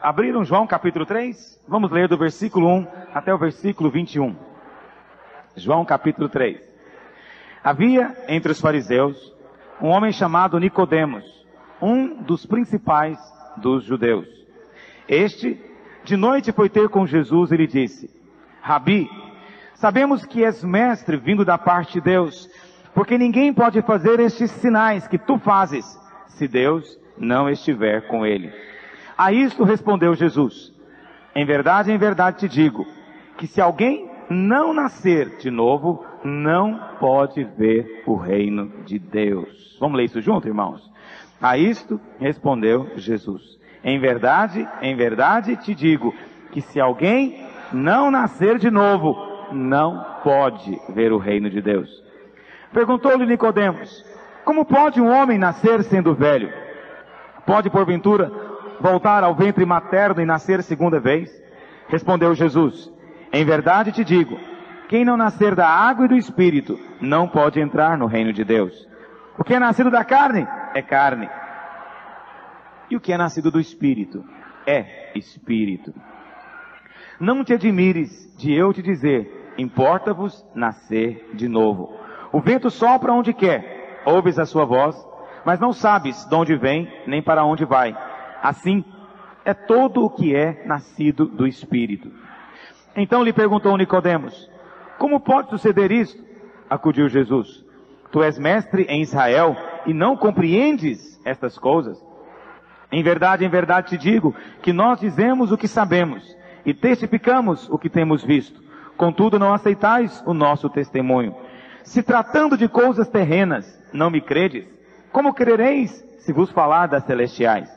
Abriram João capítulo 3? Vamos ler do versículo 1 até o versículo 21. João capítulo 3. Havia entre os fariseus um homem chamado Nicodemos, um dos principais dos judeus. Este, de noite, foi ter com Jesus e lhe disse: Rabi, sabemos que és mestre vindo da parte de Deus, porque ninguém pode fazer estes sinais que tu fazes, se Deus não estiver com ele. A isto respondeu Jesus: em verdade te digo, que se alguém não nascer de novo, não pode ver o reino de Deus. Vamos ler isso junto, irmãos? A isto respondeu Jesus: em verdade te digo, que se alguém não nascer de novo, não pode ver o reino de Deus. Perguntou-lhe Nicodemos: como pode um homem nascer sendo velho? Pode, porventura, voltar ao ventre materno e nascer segunda vez? Respondeu Jesus: em verdade te digo, quem não nascer da água e do Espírito, não pode entrar no reino de Deus. O que é nascido da carne, é carne. E o que é nascido do Espírito, é Espírito. Não te admires de eu te dizer, importa-vos nascer de novo. O vento sopra onde quer, ouves a sua voz, mas não sabes de onde vem, nem para onde vai. Assim é todo o que é nascido do Espírito. Então lhe perguntou Nicodemos: como pode suceder isto? Acudiu Jesus: tu és mestre em Israel e não compreendes estas coisas? Em verdade te digo, que nós dizemos o que sabemos e testificamos o que temos visto. Contudo, não aceitais o nosso testemunho. Se tratando de coisas terrenas, não me credes, como crereis se vos falar das celestiais?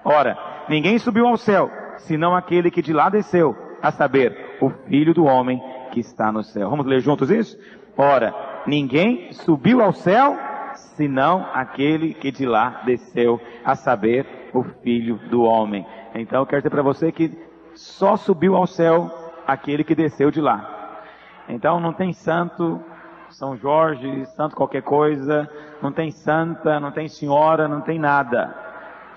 Ora, ninguém subiu ao céu, senão aquele que de lá desceu, a saber, o Filho do Homem que está no céu. Vamos ler juntos isso? Ora, ninguém subiu ao céu, senão aquele que de lá desceu, a saber, o Filho do Homem. Então eu quero dizer para você que só subiu ao céu aquele que desceu de lá. Então não tem santo São Jorge, santo qualquer coisa, não tem santa, não tem senhora, não tem nada.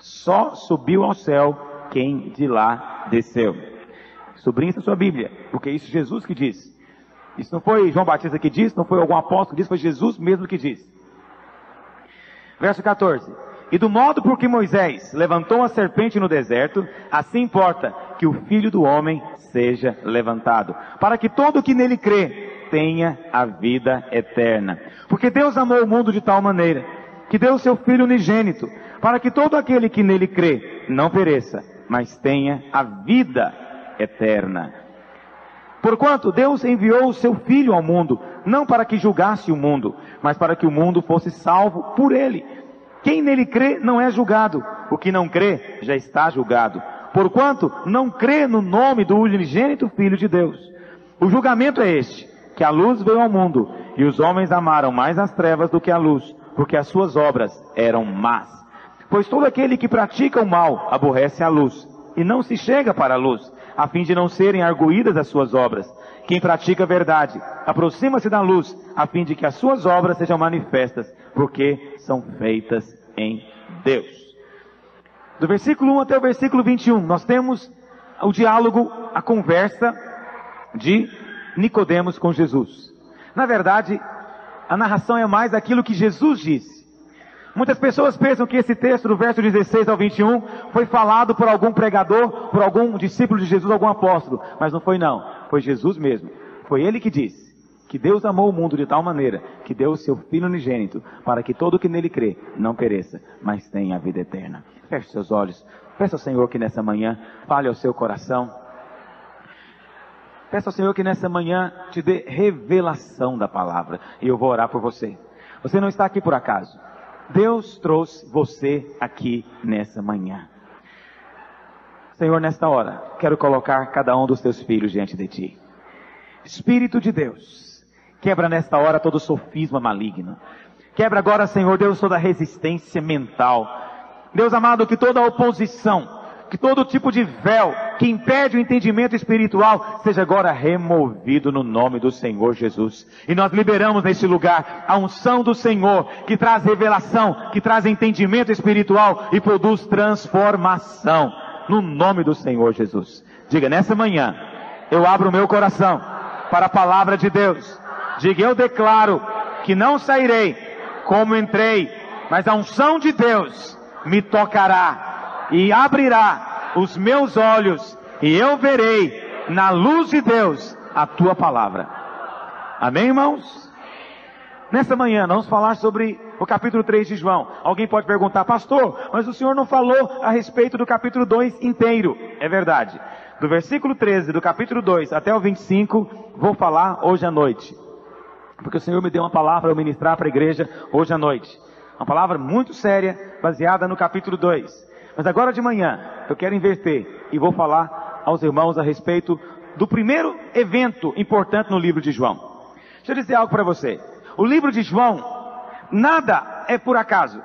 Só subiu ao céu quem de lá desceu. Sublinhe a sua Bíblia, porque isso é Jesus que disse. Isso não foi João Batista que disse, não foi algum apóstolo que disse, foi Jesus mesmo que disse. Verso 14. E do modo por que Moisés levantou a serpente no deserto, assim importa que o Filho do Homem seja levantado, para que todo o que nele crê tenha a vida eterna. Porque Deus amou o mundo de tal maneira, que deu o seu Filho unigênito, para que todo aquele que nele crê não pereça, mas tenha a vida eterna. Porquanto Deus enviou o seu Filho ao mundo, não para que julgasse o mundo, mas para que o mundo fosse salvo por ele. Quem nele crê não é julgado, o que não crê já está julgado, porquanto não crê no nome do unigênito Filho de Deus. O julgamento é este, que a luz veio ao mundo, e os homens amaram mais as trevas do que a luz, porque as suas obras eram más. Pois todo aquele que pratica o mal aborrece a luz, e não se chega para a luz, a fim de não serem arguídas as suas obras. Quem pratica a verdade aproxima-se da luz, a fim de que as suas obras sejam manifestas, porque são feitas em Deus. Do versículo 1 até o versículo 21, nós temos o diálogo, a conversa de Nicodemos com Jesus. Na verdade, a narração é mais aquilo que Jesus disse. Muitas pessoas pensam que esse texto, do verso 16 ao 21, foi falado por algum pregador, por algum discípulo de Jesus, algum apóstolo. Mas não foi não, foi Jesus mesmo. Foi ele que disse que Deus amou o mundo de tal maneira, que deu o seu Filho unigênito, para que todo o que nele crê não pereça, mas tenha a vida eterna. Feche seus olhos, peça ao Senhor que nessa manhã fale ao seu coração. Peça ao Senhor que nessa manhã te dê revelação da palavra, e eu vou orar por você. Você não está aqui por acaso. Deus trouxe você aqui nessa manhã. Senhor, nesta hora, quero colocar cada um dos teus filhos diante de ti. Espírito de Deus, quebra nesta hora todo sofisma maligno. Quebra agora, Senhor Deus, toda resistência mental. Deus amado, que toda oposição, que todo tipo de véu que impede o entendimento espiritual seja agora removido no nome do Senhor Jesus. E nós liberamos neste lugar a unção do Senhor, que traz revelação, que traz entendimento espiritual e produz transformação. no nome do Senhor Jesus. Diga, nessa manhã, eu abro o meu coração para a palavra de Deus. Diga, eu declaro que não sairei como entrei, mas a unção de Deus me tocará e abrirá os meus olhos e eu verei na luz de Deus a tua palavra. Amém, irmãos? Nessa manhã, nós vamos falar sobre o capítulo 3 de João. Alguém pode perguntar, pastor, mas o senhor não falou a respeito do capítulo 2 inteiro. É verdade. Do versículo 13 do capítulo 2 até o 25, vou falar hoje à noite. Porque o Senhor me deu uma palavra para eu ministrar para a igreja hoje à noite. Uma palavra muito séria, baseada no capítulo 2. Mas agora de manhã, eu quero inverter e vou falar aos irmãos a respeito do primeiro evento importante no livro de João. Deixa eu dizer algo para você. O livro de João, nada é por acaso.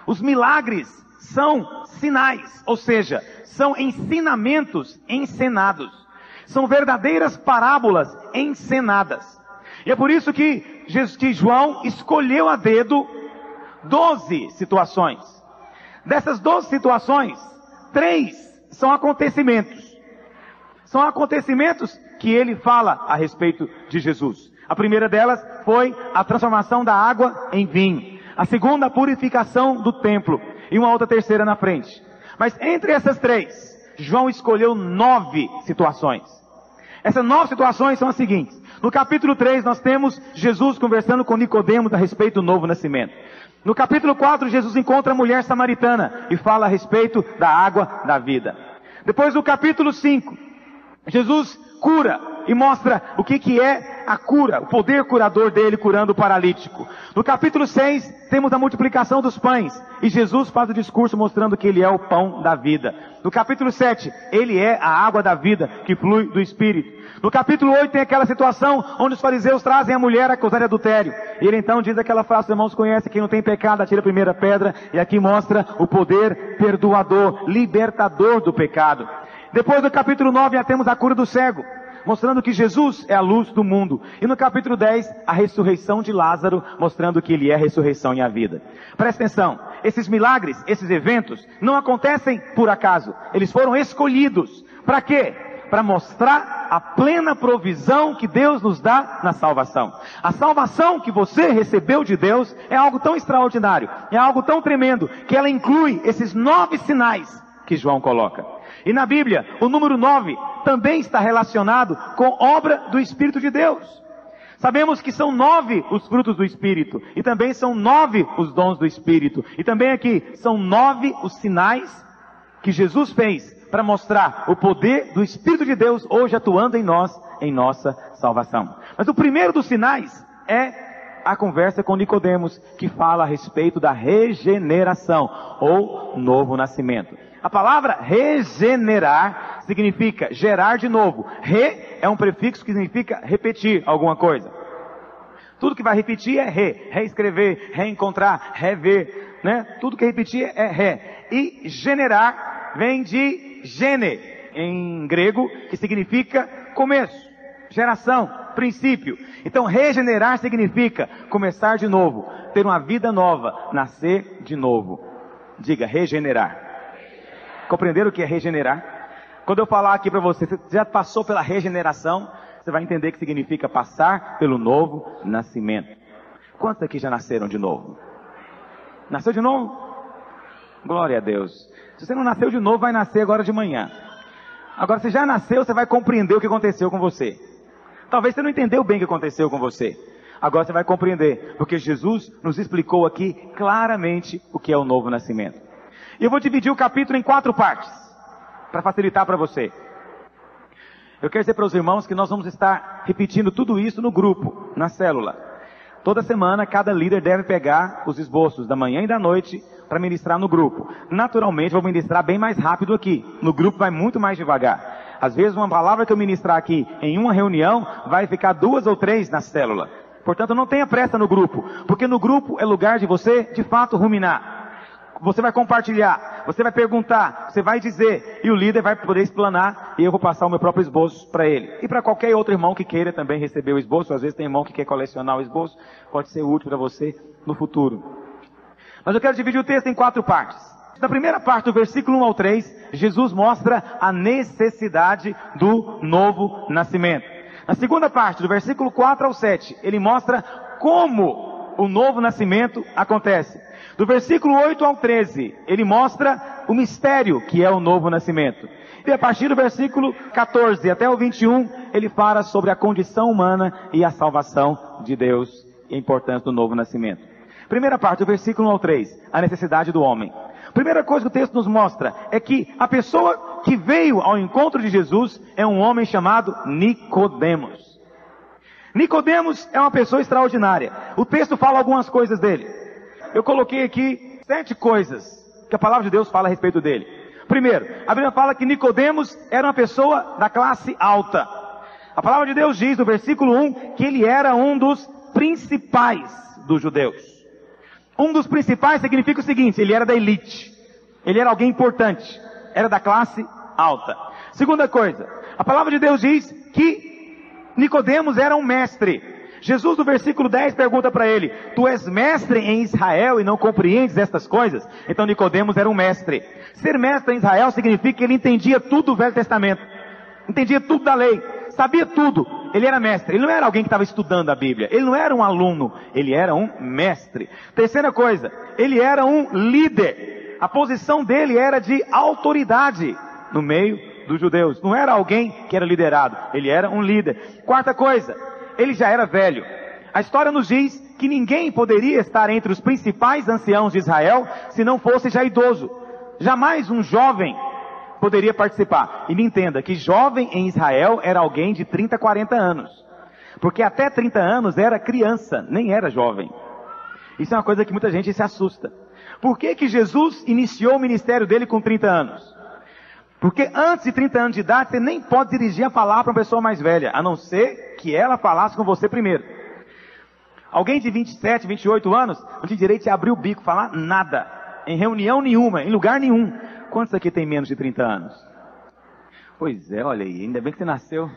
Os milagres são sinais, ou seja, são ensinamentos encenados. São verdadeiras parábolas encenadas. E é por isso que João escolheu a dedo 12 situações. Dessas 12 situações, 3 são acontecimentos. São acontecimentos que ele fala a respeito de Jesus. A primeira delas foi a transformação da água em vinho. A segunda, a purificação do templo. E uma outra terceira na frente. Mas entre essas 3, João escolheu 9 situações. Essas 9 situações são as seguintes. No capítulo 3 nós temos Jesus conversando com Nicodemos a respeito do novo nascimento. No capítulo 4 Jesus encontra a mulher samaritana e fala a respeito da água da vida. Depois no capítulo 5, Jesus cura e mostra o que é a cura, o poder curador dele curando o paralítico. No capítulo 6 temos a multiplicação dos pães e Jesus faz o discurso mostrando que ele é o pão da vida. No capítulo 7, ele é a água da vida que flui do Espírito. No capítulo 8 tem aquela situação onde os fariseus trazem a mulher acusada de adultério. E ele então diz aquela frase, os irmãos conhecem, quem não tem pecado atira a primeira pedra. E aqui mostra o poder perdoador, libertador do pecado. Depois do capítulo 9 já temos a cura do cego, mostrando que Jesus é a luz do mundo. E no capítulo 10, a ressurreição de Lázaro, mostrando que ele é a ressurreição e a vida. Presta atenção, esses milagres, esses eventos, não acontecem por acaso. Eles foram escolhidos. Para quê? Para mostrar a plena provisão que Deus nos dá na salvação. A salvação que você recebeu de Deus é algo tão extraordinário, é algo tão tremendo, que ela inclui esses 9 sinais que João coloca. E na Bíblia, o número 9 também está relacionado com obra do Espírito de Deus. Sabemos que são 9 os frutos do Espírito, e também são 9 os dons do Espírito, e também aqui são 9 os sinais que Jesus fez para mostrar o poder do Espírito de Deus hoje atuando em nós, em nossa salvação. Mas o primeiro dos sinais é a conversa com Nicodemos, que fala a respeito da regeneração, ou novo nascimento. A palavra regenerar significa gerar de novo. Re é um prefixo que significa repetir alguma coisa. Tudo que vai repetir é reescrever, reencontrar, rever, né? Tudo que repetir é re. E generar vem de gene, em grego, que significa começo, geração, princípio. Então regenerar significa começar de novo, ter uma vida nova, nascer de novo. Diga, regenerar. Compreenderam o que é regenerar? Quando eu falar aqui para você já passou pela regeneração, você vai entender que significa passar pelo novo nascimento. Quantos aqui já nasceram de novo? Nasceu de novo? Glória a Deus. Se você não nasceu de novo, vai nascer agora de manhã. Agora, se já nasceu, você vai compreender o que aconteceu com você. Talvez você não entendeu bem o que aconteceu com você. Agora você vai compreender, porque Jesus nos explicou aqui claramente o que é o novo nascimento. E eu vou dividir o capítulo em 4 partes, para facilitar para você. Eu quero dizer para os irmãos que nós vamos estar repetindo tudo isso no grupo, na célula. Toda semana, cada líder deve pegar os esboços da manhã e da noite para ministrar no grupo. Naturalmente, vou ministrar bem mais rápido aqui. No grupo vai muito mais devagar. Às vezes, uma palavra que eu ministrar aqui em uma reunião vai ficar 2 ou 3 na célula. Portanto, não tenha pressa no grupo, porque no grupo é lugar de você, de fato, ruminar. Você vai compartilhar, você vai perguntar, você vai dizer, e o líder vai poder explanar, e eu vou passar o meu próprio esboço para ele. E para qualquer outro irmão que queira também receber o esboço, às vezes tem irmão que quer colecionar o esboço, pode ser útil para você no futuro. Mas eu quero dividir o texto em 4 partes. Na primeira parte do versículo 1 ao 3, Jesus mostra a necessidade do novo nascimento. Na segunda parte, do versículo 4 ao 7, ele mostra como o novo nascimento acontece. Do versículo 8 ao 13, ele mostra o mistério que é o novo nascimento. E a partir do versículo 14 até o 21, ele fala sobre a condição humana e a salvação de Deus e a importância do novo nascimento. Primeira parte, do versículo 1 ao 3, a necessidade do homem. Primeira coisa que o texto nos mostra é que a pessoa que veio ao encontro de Jesus é um homem chamado Nicodemos. Nicodemos é uma pessoa extraordinária. O texto fala algumas coisas dele. Eu coloquei aqui 7 coisas que a palavra de Deus fala a respeito dele. Primeiro, a Bíblia fala que Nicodemos era uma pessoa da classe alta. A palavra de Deus diz no versículo 1 que ele era um dos principais dos judeus. Um dos principais significa o seguinte: ele era da elite. Ele era alguém importante. Era da classe alta. Segunda coisa, a palavra de Deus diz que Nicodemos era um mestre. Jesus no versículo 10 pergunta para ele: tu és mestre em Israel e não compreendes estas coisas? Então Nicodemos era um mestre. Ser mestre em Israel significa que ele entendia tudo do Velho Testamento. Entendia tudo da lei. Sabia tudo. Ele era mestre. Ele não era alguém que estava estudando a Bíblia. Ele não era um aluno. Ele era um mestre. Terceira coisa, ele era um líder. A posição dele era de autoridade no meio dos judeus. Não era alguém que era liderado. Ele era um líder. Quarta coisa, ele já era velho. A história nos diz que ninguém poderia estar entre os principais anciãos de Israel se não fosse já idoso. Jamais um jovem poderia participar. E me entenda que jovem em Israel era alguém de 30, 40 anos. Porque até 30 anos era criança, nem era jovem. Isso é uma coisa que muita gente se assusta. Por que que Jesus iniciou o ministério dele com 30 anos? Porque antes de 30 anos de idade, você nem pode dirigir a palavra para uma pessoa mais velha, a não ser que ela falasse com você primeiro. Alguém de 27, 28 anos, não tem direito de abrir o bico, falar nada. Em reunião nenhuma, em lugar nenhum. Quantos aqui tem menos de 30 anos? Pois é, olha aí, ainda bem que você nasceu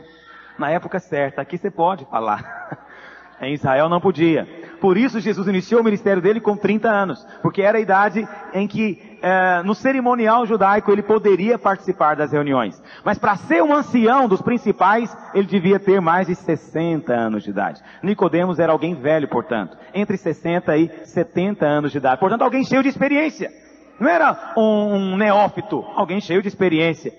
na época certa. Aqui você pode falar. Em Israel não podia. Por isso Jesus iniciou o ministério dele com 30 anos. Porque era a idade em que, no cerimonial judaico, ele poderia participar das reuniões. Mas para ser um ancião dos principais, ele devia ter mais de 60 anos de idade. Nicodemos era alguém velho, portanto. Entre 60 e 70 anos de idade. Portanto, alguém cheio de experiência. Não era um neófito, alguém cheio de experiência.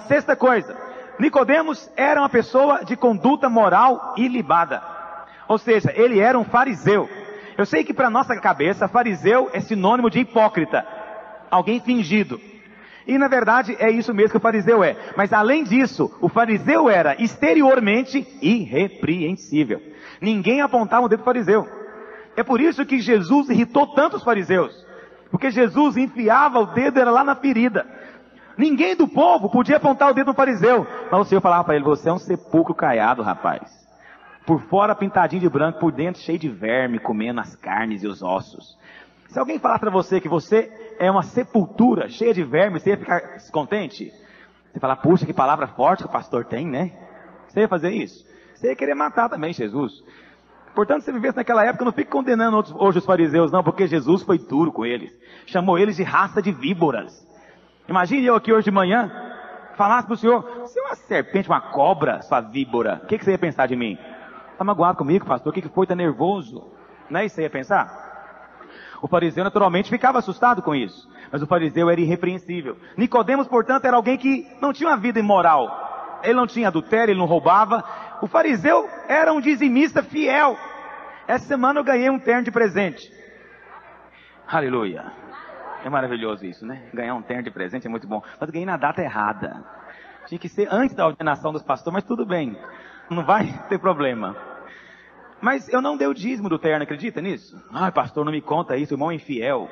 Sexta coisa, Nicodemos era uma pessoa de conduta moral ilibada. Ou seja, ele era um fariseu. Eu sei que para nossa cabeça, fariseu é sinônimo de hipócrita. Alguém fingido. E na verdade é isso mesmo que o fariseu é. Mas além disso, o fariseu era exteriormente irrepreensível. Ninguém apontava o dedo do fariseu. É por isso que Jesus irritou tanto os fariseus. Porque Jesus enfiava o dedo, era lá na ferida. Ninguém do povo podia apontar o dedo no fariseu. Mas o Senhor falava para ele: você é um sepulcro caiado, rapaz. Por fora pintadinho de branco, por dentro cheio de verme, comendo as carnes e os ossos. Se alguém falar para você que você é uma sepultura cheia de verme, você ia ficar descontente? Você ia falar: puxa, que palavra forte que o pastor tem, né? Você ia fazer isso? Você ia querer matar também Jesus. Portanto, se você vivesse naquela época, não fique condenando hoje os fariseus, não, porque Jesus foi duro com eles. Chamou eles de raça de víboras. Imagine eu aqui hoje de manhã, falasse para o senhor: você é uma serpente, uma cobra, sua víbora. O que você ia pensar de mim? Está magoado comigo, pastor? O que foi? Está nervoso? Não é isso que você ia pensar? O fariseu naturalmente ficava assustado com isso. Mas o fariseu era irrepreensível. Nicodemos, portanto, era alguém que não tinha uma vida imoral. Ele não tinha adultério, ele não roubava. O fariseu era um dizimista fiel. Essa semana eu ganhei um terno de presente. Aleluia. É maravilhoso isso, né? Ganhar um terno de presente é muito bom. Mas eu ganhei na data errada. Tinha que ser antes da ordenação dos pastores, mas tudo bem. Não vai ter problema. Mas eu não dei o dízimo do terno, acredita nisso? Ai, pastor, não me conta isso, o irmão é infiel.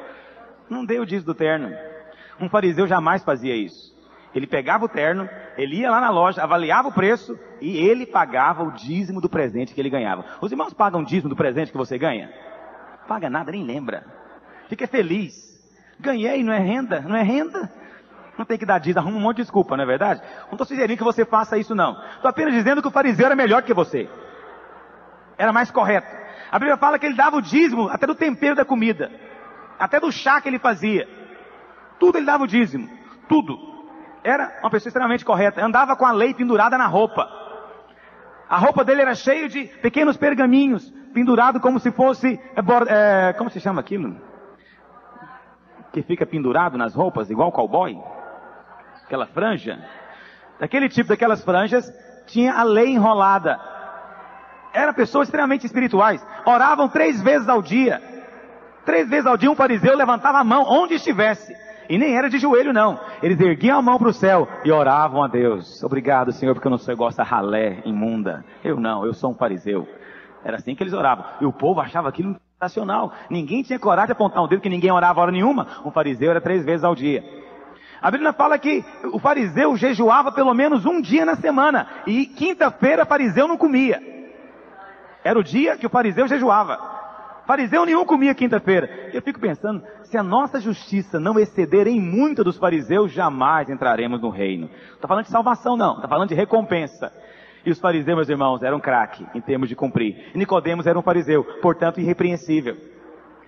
Não dei o dízimo do terno. Um fariseu jamais fazia isso. Ele pegava o terno, ele ia lá na loja, avaliava o preço e ele pagava o dízimo do presente que ele ganhava. Os irmãos pagam o dízimo do presente que você ganha? Paga nada, nem lembra. Fica feliz. Ganhei, não é renda? Não é renda? Não tem que dar dízimo, arruma um monte de desculpa, não é verdade? Não estou sugerindo que você faça isso, não. Estou apenas dizendo que o fariseu era melhor que você. Era mais correto. A Bíblia fala que ele dava o dízimo até do tempero da comida. Até do chá que ele fazia. Tudo ele dava o dízimo. Tudo. Era uma pessoa extremamente correta. Andava com a lei pendurada na roupa. A roupa dele era cheia de pequenos pergaminhos, pendurado como se fosse... como se chama aquilo? Que fica pendurado nas roupas, igual cowboy. Aquela franja. Daquele tipo, daquelas franjas, tinha a lei enrolada. Eram pessoas extremamente espirituais. Oravam 3 vezes ao dia. 3 vezes ao dia um fariseu levantava a mão onde estivesse. E nem era de joelho não. Eles erguiam a mão para o céu e oravam a Deus. Obrigado, Senhor, porque eu não sou igual essa ralé imunda. Eu não, eu sou um fariseu. Era assim que eles oravam. E o povo achava aquilo sensacional. Ninguém tinha coragem de apontar um dedo, que ninguém orava hora nenhuma. Um fariseu era 3 vezes ao dia. A Bíblia fala que o fariseu jejuava pelo menos um dia na semana. E quinta-feira o fariseu não comia. Era o dia que o fariseu jejuava. Fariseu nenhum comia quinta-feira. Eu fico pensando, se a nossa justiça não exceder em muito dos fariseus, jamais entraremos no reino. Não estou falando de salvação não, estou falando de recompensa. E os fariseus, meus irmãos, eram craque em termos de cumprir. E Nicodemos era um fariseu, portanto irrepreensível.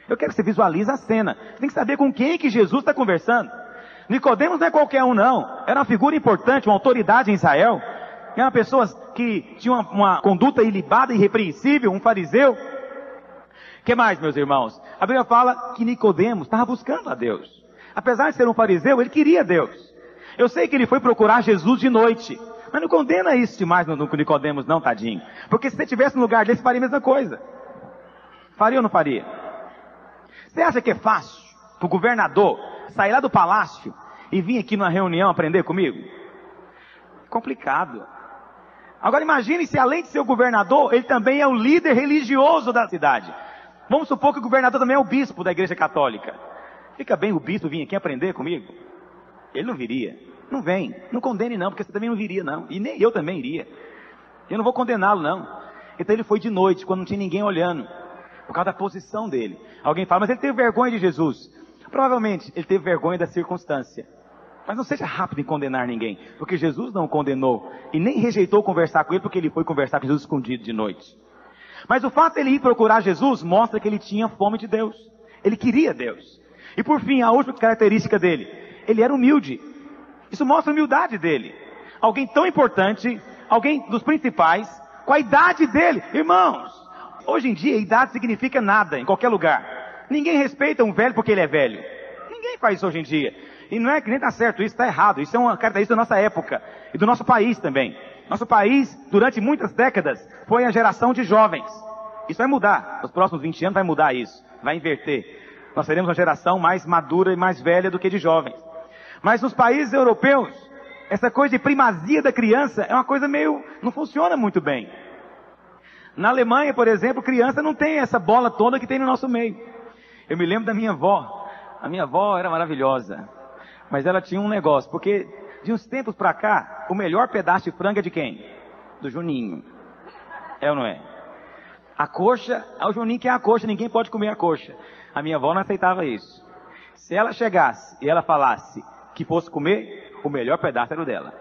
Eu quero que você visualize a cena. Você tem que saber com quem que Jesus está conversando. Nicodemos não é qualquer um não. Era uma figura importante, uma autoridade em Israel. Eram pessoas que tinham uma conduta ilibada e irrepreensível, um fariseu. O que mais, meus irmãos? A Bíblia fala que Nicodemos estava buscando a Deus. Apesar de ser um fariseu, ele queria Deus. Eu sei que ele foi procurar Jesus de noite. Mas não condena isso demais no Nicodemos não, tadinho. Porque se você estivesse no lugar desse, faria a mesma coisa. Faria ou não faria? Você acha que é fácil para o governador sair lá do palácio e vir aqui numa reunião aprender comigo? Complicado. Agora imagine se além de ser o governador, ele também é o líder religioso da cidade. Vamos supor que o governador também é o bispo da igreja católica. Fica bem o bispo vir aqui aprender comigo? Ele não viria. Não vem. Não condene não, porque você também não viria não. E nem eu também iria. Eu não vou condená-lo não. Então ele foi de noite, quando não tinha ninguém olhando. Por causa da posição dele. Alguém fala, mas ele teve vergonha de Jesus. Provavelmente ele teve vergonha da circunstância. Mas não seja rápido em condenar ninguém. Porque Jesus não o condenou. E nem rejeitou conversar com ele, porque ele foi conversar com Jesus escondido de noite. Mas o fato de ele ir procurar Jesus mostra que ele tinha fome de Deus. Ele queria Deus. E por fim, a última característica dele. Ele era humilde. Isso mostra a humildade dele. Alguém tão importante, alguém dos principais, com a idade dele. Irmãos, hoje em dia, idade significa nada, em qualquer lugar. Ninguém respeita um velho porque ele é velho. Ninguém faz isso hoje em dia. E não é que nem está certo, isso está errado. Isso é uma característica da nossa época e do nosso país também. Nosso país, durante muitas décadas, foi a geração de jovens. Isso vai mudar. Nos próximos 20 anos vai mudar isso. Vai inverter. Nós seremos uma geração mais madura e mais velha do que de jovens. Mas nos países europeus, essa coisa de primazia da criança é uma coisa meio... não funciona muito bem. Na Alemanha, por exemplo, criança não tem essa bola toda que tem no nosso meio. Eu me lembro da minha avó. A minha avó era maravilhosa. Mas ela tinha um negócio, porque de uns tempos pra cá, o melhor pedaço de frango é de quem? Do Juninho. É ou não é? A coxa, é o Juninho que é a coxa, ninguém pode comer a coxa. A minha avó não aceitava isso. Se ela chegasse e ela falasse que fosse comer, o melhor pedaço era o dela.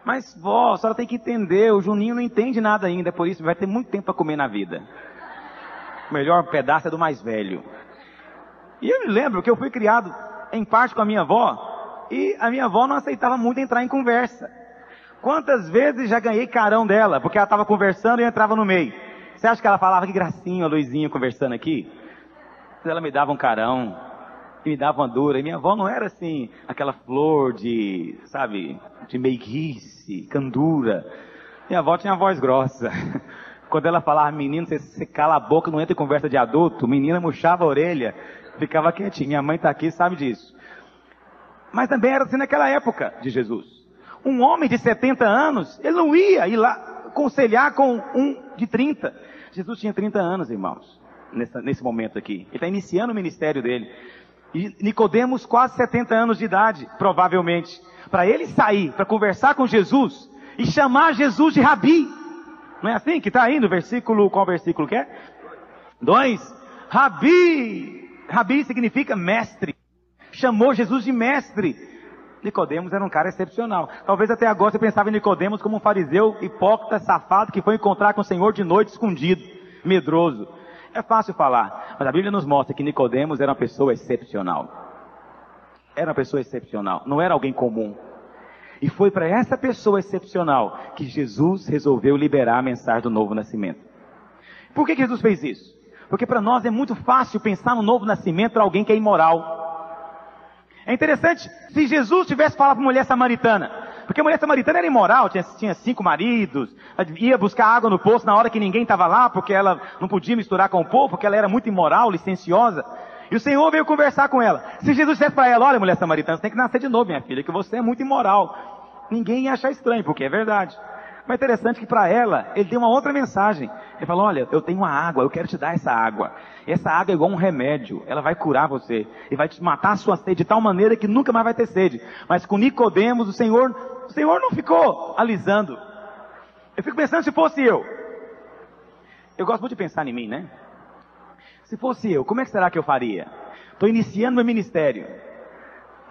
Mas vó, a senhora tem que entender, o Juninho não entende nada ainda, por isso vai ter muito tempo para comer na vida. O melhor pedaço é do mais velho. E eu me lembro que eu fui criado em parte com a minha avó, e a minha avó não aceitava muito entrar em conversa. Quantas vezes já ganhei carão dela, porque ela estava conversando e eu entrava no meio. Você acha que ela falava que gracinha, a Luizinha conversando aqui? Ela me dava um carão, e me dava uma dura, e minha avó não era assim, aquela flor de, sabe, de meiguice, candura. Minha avó tinha a voz grossa. Quando ela falava, menino, você cala a boca, não entra em conversa de adulto, menina murchava a orelha, ficava quietinha. Minha mãe está aqui, sabe disso. Mas também era assim naquela época de Jesus. Um homem de 70 anos, ele não ia ir lá aconselhar com um de 30. Jesus tinha 30 anos, irmãos, nesse momento aqui. Ele está iniciando o ministério dele. E Nicodemos, quase 70 anos de idade, provavelmente. Para ele sair, para conversar com Jesus e chamar Jesus de Rabi. Não é assim que está aí no versículo, qual versículo que é? 2. Rabi. Rabi significa mestre. Chamou Jesus de mestre. Nicodemos era um cara excepcional. Talvez até agora você pensava em Nicodemos como um fariseu hipócrita, safado, que foi encontrar com o Senhor de noite escondido, medroso. É fácil falar, mas a Bíblia nos mostra que Nicodemos era uma pessoa excepcional. Era uma pessoa excepcional, não era alguém comum. E foi para essa pessoa excepcional que Jesus resolveu liberar a mensagem do novo nascimento. Por que Jesus fez isso? Porque para nós é muito fácil pensar no novo nascimento para alguém que é imoral. É interessante, se Jesus tivesse falado para a mulher samaritana, porque a mulher samaritana era imoral, tinha 5 maridos, ia buscar água no poço na hora que ninguém estava lá, porque ela não podia misturar com o povo, porque ela era muito imoral, licenciosa. E o Senhor veio conversar com ela. Se Jesus dissesse para ela, olha mulher samaritana, você tem que nascer de novo, minha filha, que você é muito imoral. Ninguém ia achar estranho, porque é verdade. Mas é interessante que para ela, ele deu uma outra mensagem. Ele falou, olha, eu tenho uma água, eu quero te dar essa água. Essa água é igual um remédio, ela vai curar você. E vai te matar a sua sede de tal maneira que nunca mais vai ter sede. Mas com Nicodemos, o Senhor não ficou alisando. Eu fico pensando se fosse eu. Eu gosto muito de pensar em mim, né? Se fosse eu, como é que será que eu faria? Estou iniciando meu ministério.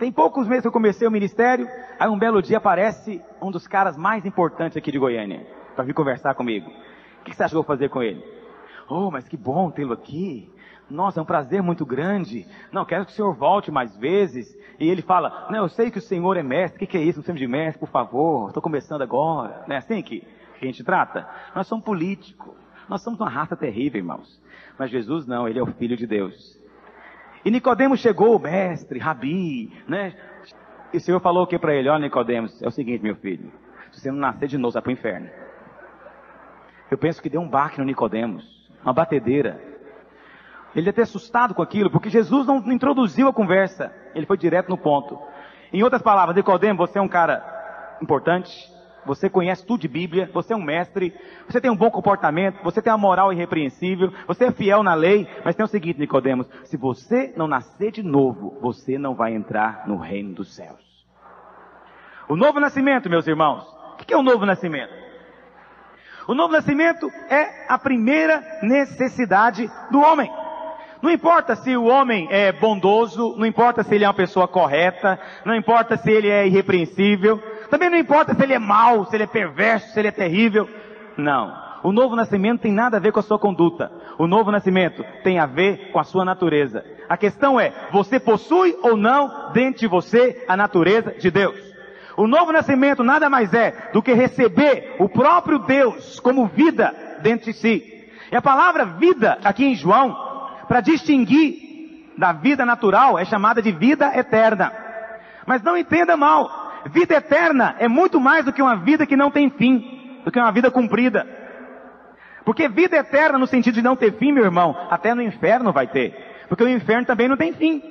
Tem poucos meses que eu comecei o ministério, aí um belo dia aparece um dos caras mais importantes aqui de Goiânia, para vir conversar comigo. O que você acha que eu vou fazer com ele? Oh, mas que bom tê-lo aqui. Nossa, é um prazer muito grande. Não, quero que o senhor volte mais vezes. E ele fala, não, eu sei que o senhor é mestre. O que é isso? Não chame de mestre, por favor. Estou começando agora. Não é assim que a gente trata? Nós somos políticos. Nós somos uma raça terrível, irmãos. Mas Jesus não, ele é o Filho de Deus. E Nicodemos chegou, mestre, rabi, né? E o Senhor falou o que para ele? Olha, Nicodemos, é o seguinte, meu filho. Se você não nascer de novo, você vai para o inferno. Eu penso que deu um baque no Nicodemos, uma batedeira. Ele deve ter assustado com aquilo, porque Jesus não introduziu a conversa. Ele foi direto no ponto. Em outras palavras, Nicodemos, você é um cara importante. Você conhece tudo de Bíblia, você é um mestre, você tem um bom comportamento, você tem uma moral irrepreensível, você é fiel na lei, mas tem o seguinte, Nicodemos, se você não nascer de novo, você não vai entrar no reino dos céus. O novo nascimento, meus irmãos, o que é o novo nascimento? O novo nascimento é a primeira necessidade do homem. Não importa se o homem é bondoso, não importa se ele é uma pessoa correta, não importa se ele é irrepreensível, também não importa se ele é mau, se ele é perverso, se ele é terrível. Não. O novo nascimento tem nada a ver com a sua conduta. O novo nascimento tem a ver com a sua natureza. A questão é, você possui ou não dentro de você a natureza de Deus? O novo nascimento nada mais é do que receber o próprio Deus como vida dentro de si. E a palavra vida, aqui em João, para distinguir da vida natural, é chamada de vida eterna. Mas não entenda mal. Vida eterna é muito mais do que uma vida que não tem fim, do que uma vida cumprida. Porque vida eterna no sentido de não ter fim, meu irmão, até no inferno vai ter. Porque o inferno também não tem fim.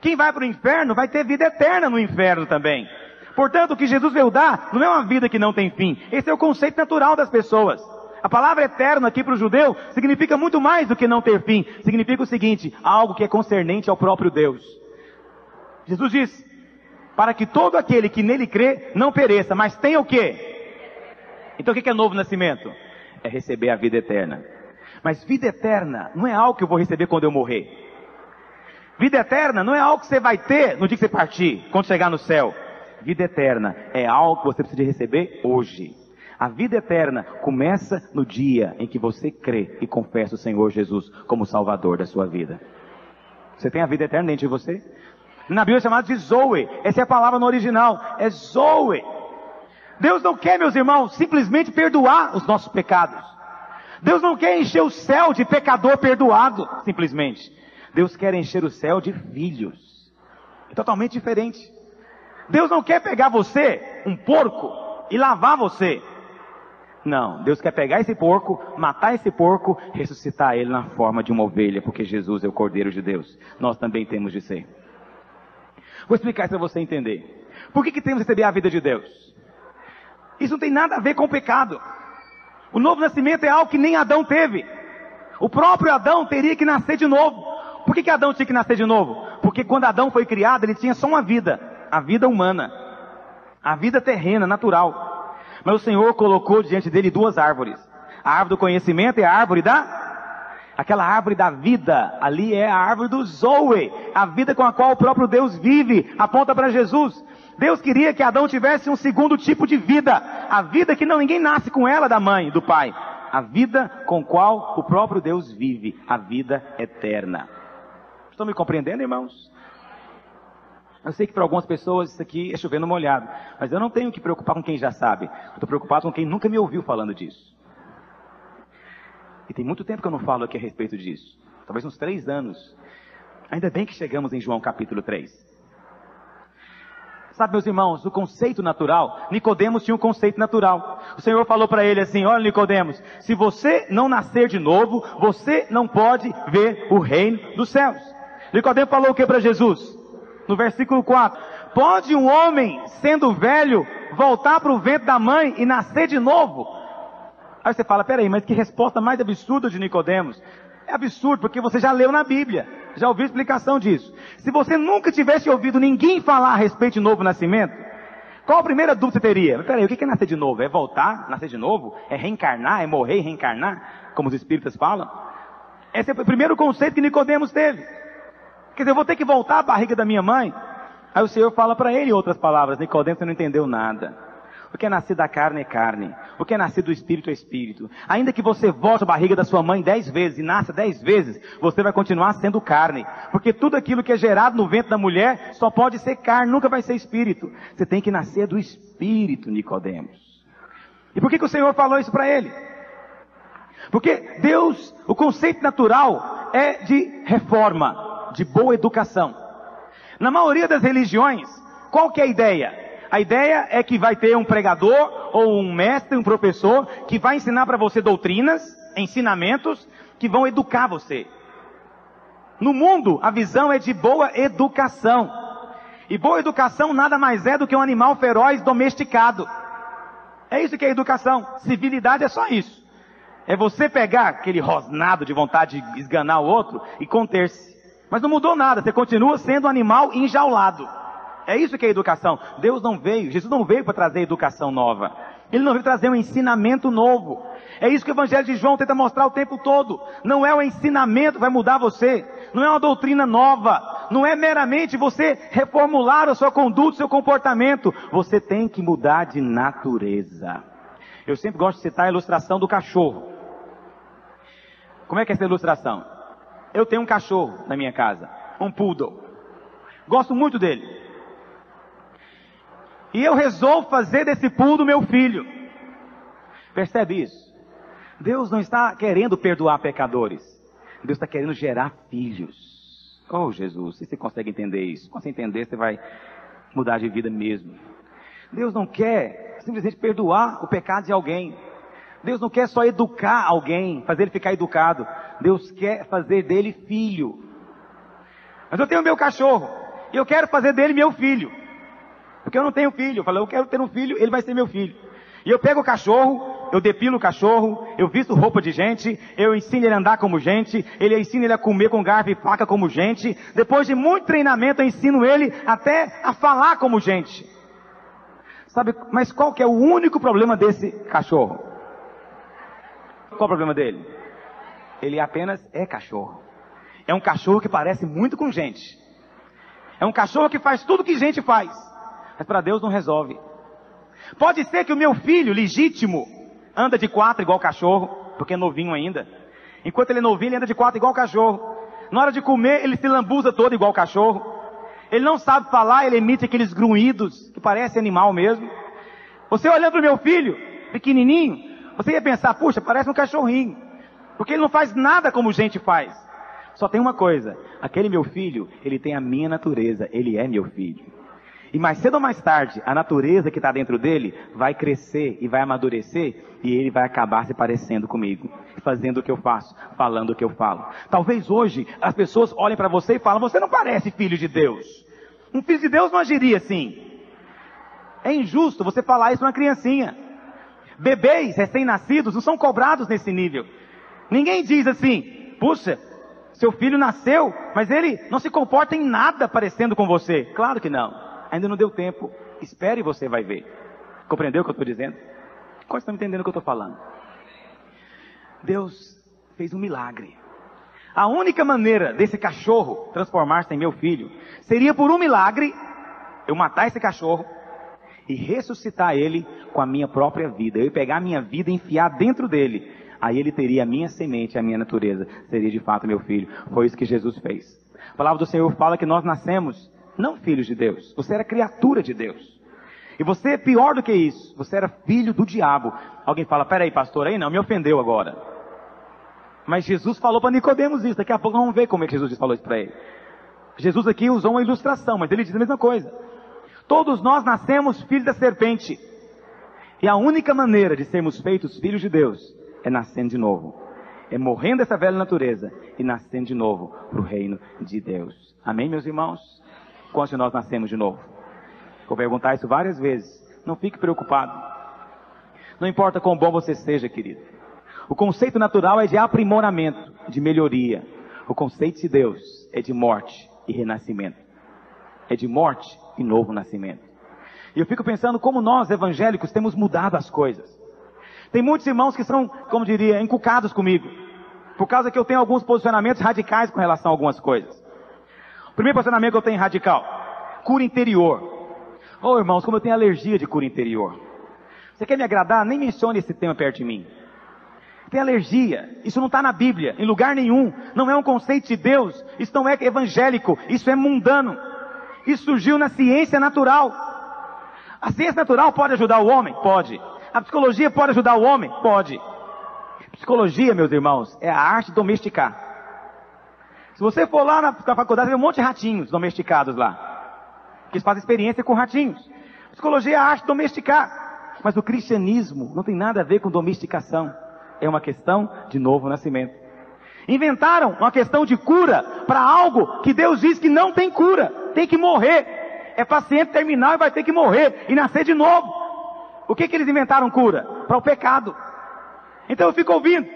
Quem vai para o inferno vai ter vida eterna no inferno também. Portanto, o que Jesus veio dar não é uma vida que não tem fim. Esse é o conceito natural das pessoas. A palavra eterno aqui para o judeu significa muito mais do que não ter fim. Significa o seguinte, algo que é concernente ao próprio Deus. Jesus disse, para que todo aquele que nele crê não pereça, mas tenha o quê? Então o que é novo nascimento? É receber a vida eterna. Mas vida eterna não é algo que eu vou receber quando eu morrer. Vida eterna não é algo que você vai ter no dia que você partir, quando chegar no céu. Vida eterna é algo que você precisa receber hoje. A vida eterna começa no dia em que você crê e confessa o Senhor Jesus como Salvador da sua vida. Você tem a vida eterna dentro de você? Na Bíblia é chamado de Zoe. Essa é a palavra no original. É Zoe. Deus não quer, meus irmãos, simplesmente perdoar os nossos pecados. Deus não quer encher o céu de pecador perdoado, simplesmente. Deus quer encher o céu de filhos. É totalmente diferente. Deus não quer pegar você, um porco, e lavar você. Não, Deus quer pegar esse porco, matar esse porco, ressuscitar ele na forma de uma ovelha, porque Jesus é o Cordeiro de Deus. Nós também temos de ser. Vou explicar isso para você entender. Por que temos que receber a vida de Deus? Isso não tem nada a ver com o pecado. O novo nascimento é algo que nem Adão teve. O próprio Adão teria que nascer de novo. Por que Adão tinha que nascer de novo? Porque quando Adão foi criado, ele tinha só uma vida. A vida humana. A vida terrena, natural. Mas o Senhor colocou diante dele 2 árvores. A árvore do conhecimento e a árvore aquela árvore da vida, ali é a árvore do Zoe, a vida com a qual o próprio Deus vive, aponta para Jesus. Deus queria que Adão tivesse um segundo tipo de vida, a vida que ninguém nasce com ela da mãe, do pai, a vida com a qual o próprio Deus vive, a vida eterna. Estão me compreendendo, irmãos? Eu sei que para algumas pessoas isso aqui é chover no molhado, mas eu não tenho que preocupar com quem já sabe. Eu estou preocupado com quem nunca me ouviu falando disso. E tem muito tempo que eu não falo aqui a respeito disso. Talvez uns 3 anos. Ainda bem que chegamos em João capítulo 3. Sabe, meus irmãos, o conceito natural, Nicodemos tinha um conceito natural. O Senhor falou para ele assim: olha, Nicodemos, se você não nascer de novo, você não pode ver o reino dos céus. Nicodemos falou o que para Jesus? No versículo 4, pode um homem, sendo velho, voltar para o ventre da mãe e nascer de novo? Aí você fala, peraí, mas que resposta mais absurda de Nicodemos. É absurdo, porque você já leu na Bíblia, já ouviu explicação disso. Se você nunca tivesse ouvido ninguém falar a respeito de novo nascimento, qual a primeira dúvida você teria? Peraí, o que é nascer de novo? É voltar, nascer de novo? É reencarnar? É morrer e reencarnar? Como os espíritas falam? Esse é o primeiro conceito que Nicodemos teve. Quer dizer, eu vou ter que voltar à barriga da minha mãe? Aí o Senhor fala para ele em outras palavras: Nicodemos, você não entendeu nada. O que é nascido da carne é carne. O que é nascido do espírito é espírito. Ainda que você volte à barriga da sua mãe 10 vezes e nasça 10 vezes, você vai continuar sendo carne. Porque tudo aquilo que é gerado no ventre da mulher só pode ser carne, nunca vai ser espírito. Você tem que nascer do espírito, Nicodemos. E por que o Senhor falou isso para ele? Porque Deus, o conceito natural é de reforma, de boa educação. Na maioria das religiões, qual que é a ideia? A ideia é que vai ter um pregador, ou um mestre, um professor, que vai ensinar para você doutrinas, ensinamentos, que vão educar você. No mundo, a visão é de boa educação. E boa educação nada mais é do que um animal feroz domesticado. É isso que é educação. Civilidade é só isso. É você pegar aquele rosnado de vontade de esganar o outro e conter-se. Mas não mudou nada, você continua sendo um animal enjaulado. É isso que é educação. Deus não veio, Jesus não veio para trazer educação nova. Ele não veio trazer um ensinamento novo. É isso que o Evangelho de João tenta mostrar o tempo todo. Não é o ensinamento que vai mudar você. Não é uma doutrina nova. Não é meramente você reformular a sua conduta, o seu comportamento. Você tem que mudar de natureza. Eu sempre gosto de citar a ilustração do cachorro. Como é que é essa ilustração? Eu tenho um cachorro na minha casa, um poodle. Gosto muito dele. E eu resolvo fazer desse poodle meu filho. Percebe isso? Deus não está querendo perdoar pecadores. Deus está querendo gerar filhos. Oh, Jesus, se você consegue entender isso. Quando você entender, você vai mudar de vida mesmo. Deus não quer simplesmente perdoar o pecado de alguém. Deus não quer só educar alguém, fazer ele ficar educado. Deus quer fazer dele filho. Mas eu tenho meu cachorro, e eu quero fazer dele meu filho. Porque eu não tenho filho. Eu falei, eu quero ter um filho, ele vai ser meu filho. E eu pego o cachorro, eu depilo o cachorro, eu visto roupa de gente, eu ensino ele a andar como gente, eu ensino ele a comer com garfo e faca como gente. Depois de muito treinamento, eu ensino ele até a falar como gente. Sabe, mas qual que é o único problema desse cachorro? Qual é o problema dele? Ele apenas é cachorro. É um cachorro que parece muito com gente. É um cachorro que faz tudo que gente faz. Mas para Deus não resolve. Pode ser que o meu filho legítimo anda de 4 igual cachorro, porque é novinho ainda. Enquanto ele é novinho, ele anda de 4 igual cachorro. Na hora de comer, ele se lambuza todo igual cachorro. Ele não sabe falar, ele emite aqueles grunhidos que parece animal mesmo. Você olhando para o meu filho, pequenininho, você ia pensar, puxa, parece um cachorrinho. Porque ele não faz nada como gente faz. Só tem uma coisa, aquele meu filho, ele tem a minha natureza, ele é meu filho. E mais cedo ou mais tarde, a natureza que está dentro dele vai crescer e vai amadurecer, e ele vai acabar se parecendo comigo, fazendo o que eu faço, falando o que eu falo. Talvez hoje as pessoas olhem para você e falem, você não parece filho de Deus. Um filho de Deus não agiria assim. É injusto você falar isso para uma criancinha. Bebês recém-nascidos não são cobrados nesse nível. Ninguém diz assim, puxa, seu filho nasceu, mas ele não se comporta em nada parecendo com você. Claro que não. Ainda não deu tempo. Espere e você vai ver. Compreendeu o que eu estou dizendo? Como estão entendendo o que eu estou falando? Deus fez um milagre. A única maneira desse cachorro transformar-se em meu filho seria por um milagre, eu matar esse cachorro e ressuscitar ele com a minha própria vida. Eu ia pegar a minha vida e enfiar dentro dele. Aí ele teria a minha semente, a minha natureza. Seria de fato meu filho. Foi isso que Jesus fez. A palavra do Senhor fala que nós nascemos não filhos de Deus. Você era criatura de Deus. E você é pior do que isso. Você era filho do diabo. Alguém fala, peraí, pastor, aí não, me ofendeu agora. Mas Jesus falou para Nicodemos isso. Daqui a pouco vamos ver como é que Jesus falou isso para ele. Jesus aqui usou uma ilustração, mas ele diz a mesma coisa. Todos nós nascemos filhos da serpente. E a única maneira de sermos feitos filhos de Deus é nascendo de novo. É morrendo dessa velha natureza e nascendo de novo para o reino de Deus. Amém, meus irmãos? Quantos de nós nascemos de novo? Vou perguntar isso várias vezes. Não fique preocupado. Não importa quão bom você seja, querido. O conceito natural é de aprimoramento, de melhoria. O conceito de Deus é de morte e renascimento. É de morte e novo nascimento. E eu fico pensando como nós, evangélicos, temos mudado as coisas. Tem muitos irmãos que são, como diria, encucados comigo. Por causa que eu tenho alguns posicionamentos radicais com relação a algumas coisas. O primeiro posicionamento que eu tenho radical: cura interior. Oh, irmãos, como eu tenho alergia de cura interior. Você quer me agradar? Nem mencione esse tema perto de mim. Tem alergia. Isso não está na Bíblia, em lugar nenhum. Não é um conceito de Deus. Isso não é evangélico. Isso é mundano. Isso surgiu na ciência natural. A ciência natural pode ajudar o homem? Pode. A psicologia pode ajudar o homem? Pode. Psicologia, meus irmãos, é a arte de domesticar. Se você for lá na faculdade, você vê um monte de ratinhos domesticados lá. Que eles fazem experiência com ratinhos. Psicologia é a arte de domesticar. Mas o cristianismo não tem nada a ver com domesticação. É uma questão de novo nascimento. Inventaram uma questão de cura para algo que Deus diz que não tem cura. Tem que morrer. É paciente terminal e vai ter que morrer e nascer de novo. O que eles inventaram cura? Para o pecado. Então eu fico ouvindo.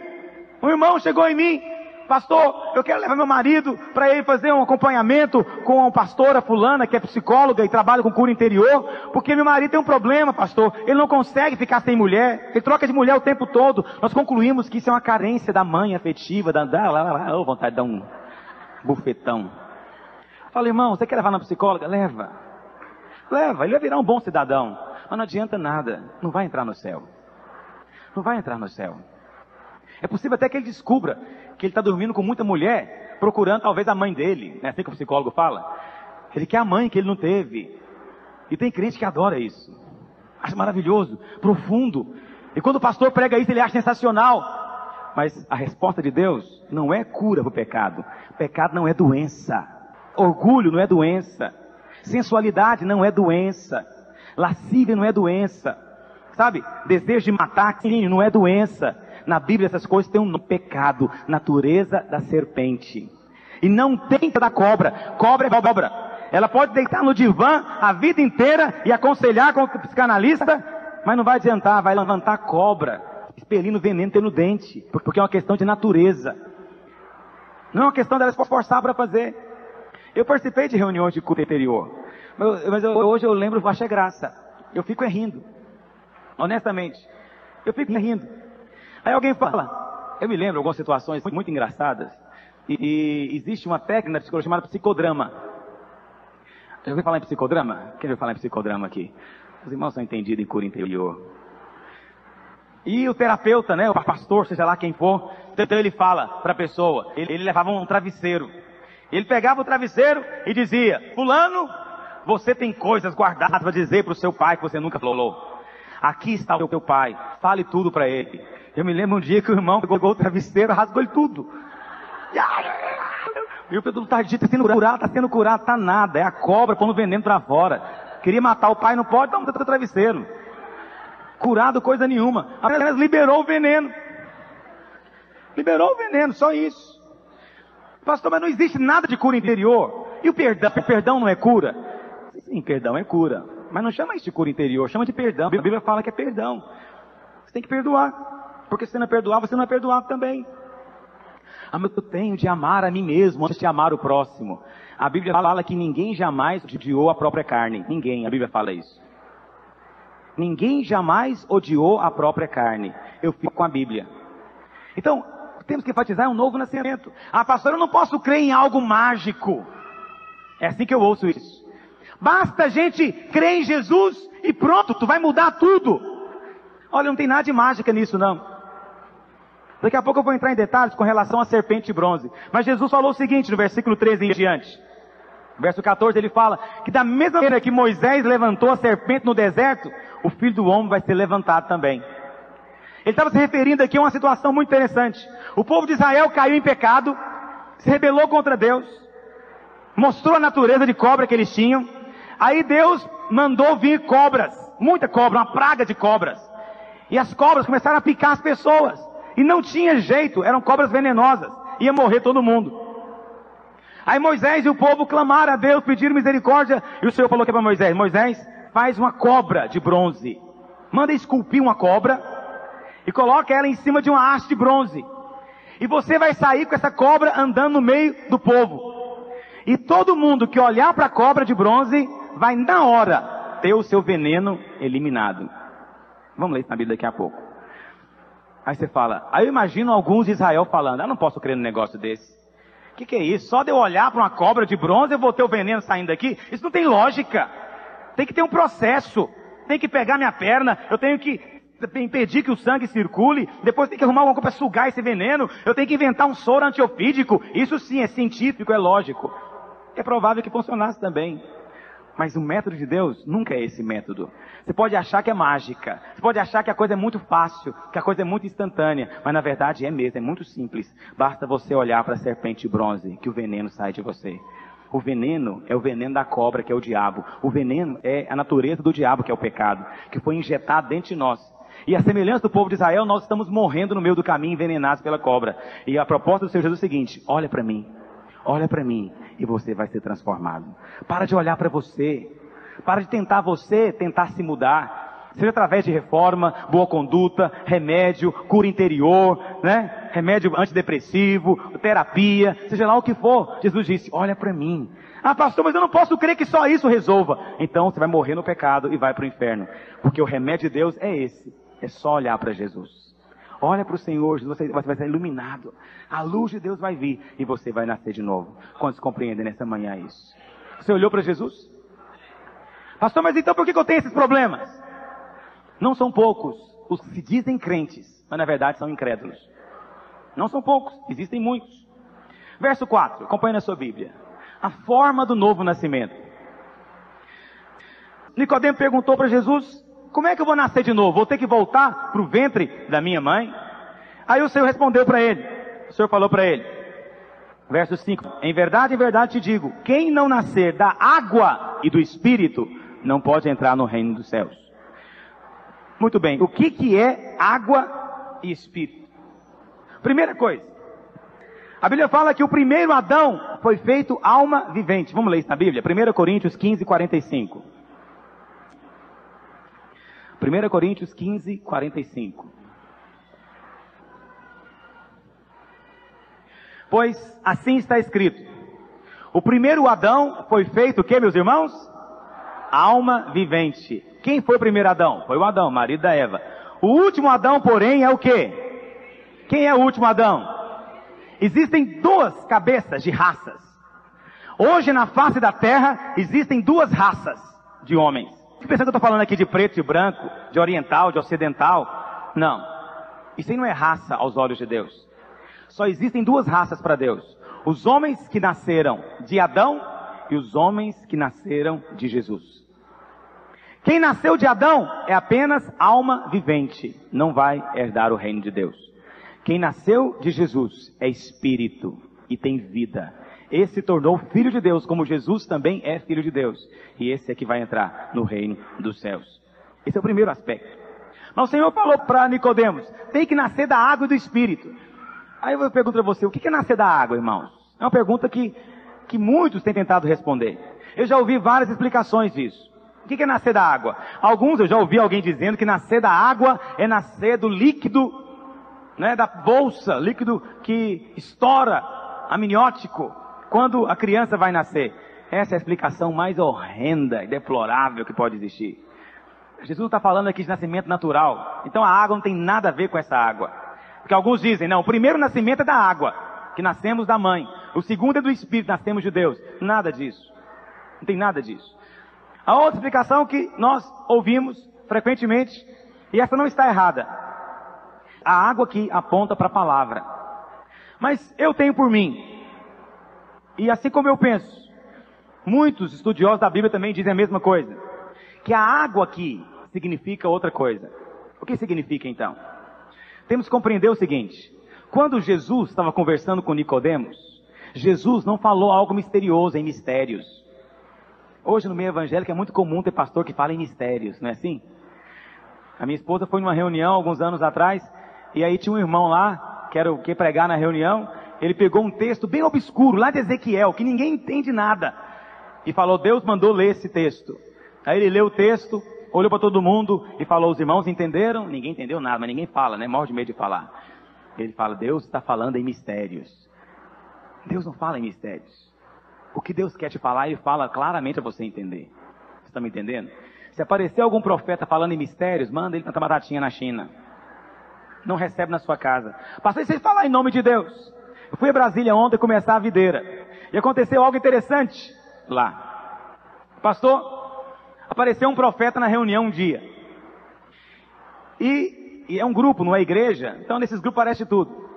Um irmão chegou em mim: pastor, eu quero levar meu marido para ele fazer um acompanhamento com a pastora fulana, que é psicóloga e trabalha com cura interior, porque meu marido tem um problema, pastor. Ele não consegue ficar sem mulher, ele troca de mulher o tempo todo. Nós concluímos que isso é uma carência da mãe afetiva, vontade de dar um bufetão. Falei, irmão, você quer levar na psicóloga? Leva, ele vai virar um bom cidadão. Mas não adianta nada, não vai entrar no céu. Não vai entrar no céu. É possível até que ele descubra que ele está dormindo com muita mulher, procurando talvez a mãe dele, né? Assim que o psicólogo fala. Ele quer a mãe que ele não teve. E tem crente que adora isso. Acha maravilhoso, profundo. E quando o pastor prega isso, ele acha sensacional. Mas a resposta de Deus não é cura para o pecado. Pecado não é doença. Orgulho não é doença. Sensualidade não é doença. Lascívia não é doença. Sabe? Desejo de matar não é doença. Na Bíblia essas coisas têm um pecado, natureza da serpente. E não tem da cobra. Cobra é cobra. Ela pode deitar no divã a vida inteira e aconselhar com o psicanalista, mas não vai adiantar, vai levantar cobra, expelindo veneno pelo dente, porque é uma questão de natureza. Não é uma questão dela se forçar para fazer. Eu participei de reuniões de culto interior, mas hoje eu lembro, achei graça. Eu fico rindo. Honestamente, eu fico rindo. Aí alguém fala, eu me lembro de algumas situações muito engraçadas, e existe uma técnica na psicologia chamada psicodrama. Já ouviu falar em psicodrama? Quem ouviu falar em psicodrama aqui? Os irmãos são entendidos em cura interior. E o terapeuta, né, o pastor, seja lá quem for, então ele fala para a pessoa, ele levava um travesseiro. Ele pegava o travesseiro e dizia, fulano, você tem coisas guardadas para dizer para o seu pai que você nunca falou. Aqui está o teu pai, fale tudo para ele. Eu me lembro um dia que o irmão pegou o travesseiro, rasgou ele tudo. E o Pedro está sendo curado, tá nada, é a cobra pondo veneno para fora. Queria matar o pai, não pode, toma o travesseiro. Curado coisa nenhuma, apenas liberou o veneno. Liberou o veneno, só isso. Pastor, mas não existe nada de cura interior. E o perdão? O perdão não é cura? Sim, perdão é cura. Mas não chama isso de cura interior, chama de perdão. A Bíblia fala que é perdão. Você tem que perdoar. Porque se você não perdoar, você não é perdoado também. Eu tenho de amar a mim mesmo antes de amar o próximo. A Bíblia fala que ninguém jamais odiou a própria carne. Ninguém, a Bíblia fala isso. Ninguém jamais odiou a própria carne. Eu fico com a Bíblia. Então, temos que enfatizar um novo nascimento. Ah, pastor, eu não posso crer em algo mágico. É assim que eu ouço isso. Basta a gente crer em Jesus e pronto, tu vai mudar tudo. Olha, não tem nada de mágica nisso não. Daqui a pouco eu vou entrar em detalhes com relação à serpente de bronze. Mas Jesus falou o seguinte no versículo 13 em diante. Verso 14 ele fala que da mesma maneira que Moisés levantou a serpente no deserto, o Filho do Homem vai ser levantado também. Ele estava se referindo aqui a uma situação muito interessante. O povo de Israel caiu em pecado, se rebelou contra Deus, mostrou a natureza de cobra que eles tinham. Aí Deus mandou vir cobras, muita cobra, uma praga de cobras. E as cobras começaram a picar as pessoas. E não tinha jeito, eram cobras venenosas. Ia morrer todo mundo. Aí Moisés e o povo clamaram a Deus, pediram misericórdia. E o Senhor falou aqui para Moisés: Moisés, faz uma cobra de bronze. Manda esculpir uma cobra e coloca ela em cima de uma haste de bronze. E você vai sair com essa cobra andando no meio do povo. E todo mundo que olhar para a cobra de bronze vai na hora ter o seu veneno eliminado. Vamos ler isso na Bíblia daqui a pouco. Aí você fala, aí eu imagino alguns de Israel falando, eu não posso crer num negócio desse. O que é isso? Só de eu olhar para uma cobra de bronze eu vou ter o veneno saindo daqui? Isso não tem lógica. Tem que ter um processo. Tem que pegar minha perna, eu tenho que impedir que o sangue circule, depois tem que arrumar alguma coisa para sugar esse veneno, eu tenho que inventar um soro antiofídico. Isso sim é científico, é lógico. É provável que funcionasse também. Mas o método de Deus nunca é esse método. Você pode achar que é mágica, você pode achar que a coisa é muito fácil, que a coisa é muito instantânea, mas na verdade é mesmo, é muito simples. Basta você olhar para a serpente de bronze, que o veneno sai de você. O veneno é o veneno da cobra, que é o diabo. O veneno é a natureza do diabo, que é o pecado, que foi injetado dentro de nós. E a semelhança do povo de Israel, nós estamos morrendo no meio do caminho, envenenados pela cobra. E a proposta do Senhor Jesus é o seguinte: olha para mim e você vai ser transformado. Para de olhar para você, para de tentar se mudar, seja através de reforma, boa conduta, remédio, cura interior, né? Remédio antidepressivo, terapia, seja lá o que for. Jesus disse, olha para mim. Ah, pastor, mas eu não posso crer que só isso resolva. Então você vai morrer no pecado e vai para o inferno, porque o remédio de Deus é esse, é só olhar para Jesus. Olha para o Senhor, você vai ser iluminado. A luz de Deus vai vir e você vai nascer de novo. Quantos compreendem nessa manhã isso? Você olhou para Jesus? Pastor, mas então por que eu tenho esses problemas? Não são poucos os que se dizem crentes, mas na verdade são incrédulos. Não são poucos, existem muitos. Verso 4, acompanhe na sua Bíblia. A forma do novo nascimento. Nicodemo perguntou para Jesus: como é que eu vou nascer de novo? Vou ter que voltar para o ventre da minha mãe? Aí o Senhor respondeu para ele. O Senhor falou para ele. Verso 5. Em verdade te digo, quem não nascer da água e do Espírito, não pode entrar no reino dos céus. Muito bem. O que é água e Espírito? Primeira coisa. A Bíblia fala que o primeiro Adão foi feito alma vivente. Vamos ler isso na Bíblia? 1 Coríntios 15, 45. 1 Coríntios 15, 45. Pois assim está escrito: o primeiro Adão foi feito o que, meus irmãos? Alma vivente. Quem foi o primeiro Adão? Foi o Adão, marido da Eva. O último Adão, porém, é o quê? Quem é o último Adão? Existem duas cabeças de raças. Hoje na face da terra existem duas raças de homens. Você pensa que eu estou falando aqui de preto e branco, de oriental, de ocidental? Não. Isso aí não é raça aos olhos de Deus. Só existem duas raças para Deus. Os homens que nasceram de Adão e os homens que nasceram de Jesus. Quem nasceu de Adão é apenas alma vivente. Não vai herdar o reino de Deus. Quem nasceu de Jesus é espírito e tem vida. Esse se tornou filho de Deus, como Jesus também é filho de Deus. E esse é que vai entrar no reino dos céus. Esse é o primeiro aspecto. Mas o Senhor falou para Nicodemos, tem que nascer da água e do Espírito. Aí eu pergunto para você, o que é nascer da água, irmãos? É uma pergunta que muitos têm tentado responder. Eu já ouvi várias explicações disso. O que é nascer da água? Alguns, eu já ouvi alguém dizendo que nascer da água é nascer do líquido, né, da bolsa, líquido que estoura, amniótico, quando a criança vai nascer. Essa é a explicação mais horrenda e deplorável que pode existir. Jesus não está falando aqui de nascimento natural. Então a água não tem nada a ver com essa água. Porque alguns dizem, não, o primeiro nascimento é da água, que nascemos da mãe. O segundo é do Espírito, nascemos de Deus. Nada disso. Não tem nada disso. A outra explicação que nós ouvimos frequentemente, e essa não está errada. A água aqui aponta para a palavra. Mas eu tenho por mim, e assim como eu penso, Muitos estudiosos da Bíblia também dizem a mesma coisa. Que a água aqui significa outra coisa. O que significa então? Temos que compreender o seguinte. Quando Jesus estava conversando com Nicodemos, Jesus não falou algo misterioso, em mistérios. Hoje no meio evangélico é muito comum ter pastor que fala em mistérios, não é assim? A minha esposa foi numa reunião alguns anos atrás, e aí tinha um irmão lá, que era o que pregar na reunião, ele pegou um texto bem obscuro, lá de Ezequiel, que ninguém entende nada, e falou, Deus mandou ler esse texto. Aí ele leu o texto, olhou para todo mundo e falou, os irmãos entenderam? Ninguém entendeu nada, mas ninguém fala, né? Morre de medo de falar. Ele fala, Deus está falando em mistérios. Deus não fala em mistérios. O que Deus quer te falar, Ele fala claramente para você entender. Você está me entendendo? Se aparecer algum profeta falando em mistérios, manda ele plantar batatinha na China. Não recebe na sua casa. Pastor, e se ele falar em nome de Deus? Eu fui a Brasília ontem começar a videira. E aconteceu algo interessante lá. Pastor, apareceu um profeta na reunião um dia. E é um grupo, não é igreja. Então nesses grupos aparece tudo.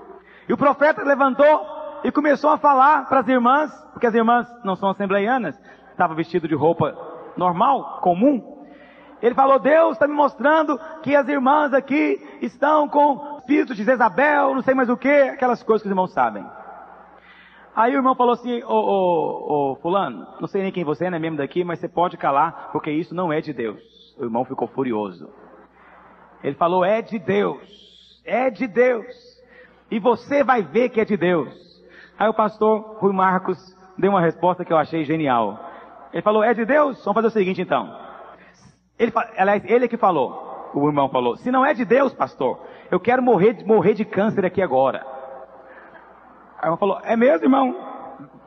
E o profeta levantou e começou a falar para as irmãs, porque as irmãs não são assembleianas, estavam vestidas de roupa normal, comum. Ele falou, Deus está me mostrando que as irmãs aqui estão com espírito de Jezabel, não sei mais o que, aquelas coisas que os irmãos sabem. Aí o irmão falou assim, ô fulano, não sei nem quem você é, não é membro daqui, mas você pode calar, porque isso não é de Deus. O irmão ficou furioso. Ele falou, é de Deus, e você vai ver que é de Deus. Aí o pastor Rui Marcos deu uma resposta que eu achei genial. Ele falou, é de Deus? Vamos fazer o seguinte então. Ele é que falou, o irmão falou, se não é de Deus, pastor, eu quero morrer de câncer aqui agora. Aí o irmão falou, é mesmo, irmão?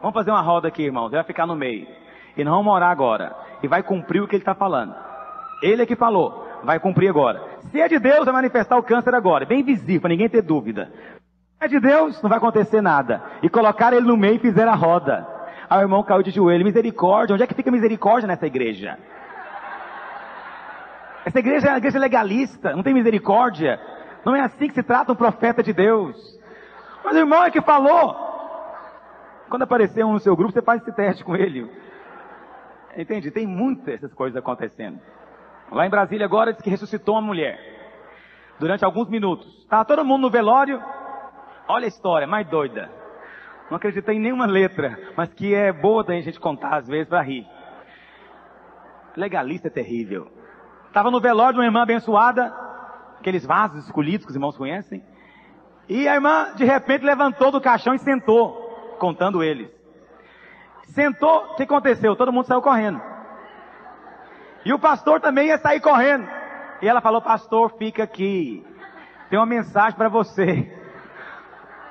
Vamos fazer uma roda aqui, irmão, você vai ficar no meio. E nós vamos orar agora. E vai cumprir o que ele está falando. Ele é que falou, vai cumprir agora. Se é de Deus, vai manifestar o câncer agora, bem visível, para ninguém ter dúvida. Se é de Deus, não vai acontecer nada. E colocaram ele no meio e fizeram a roda. Aí o irmão caiu de joelho, misericórdia, onde é que fica misericórdia nessa igreja? Essa igreja é uma igreja legalista, não tem misericórdia. Não é assim que se trata um profeta de Deus. Mas o irmão é que falou. Quando aparecer um no seu grupo, você faz esse teste com ele. Entende? Tem muitas essas coisas acontecendo. Lá em Brasília agora diz que ressuscitou uma mulher. Durante alguns minutos. Estava todo mundo no velório. Olha a história, mais doida. Não acreditei em nenhuma letra, mas que é boa da gente contar às vezes para rir. Legalista é terrível. Estava no velório de uma irmã abençoada, aqueles vasos escolhidos que os irmãos conhecem. E a irmã de repente levantou do caixão e sentou, contando eles. Sentou, o que aconteceu? Todo mundo saiu correndo. E o pastor também ia sair correndo. E ela falou, pastor, fica aqui. Tem uma mensagem para você.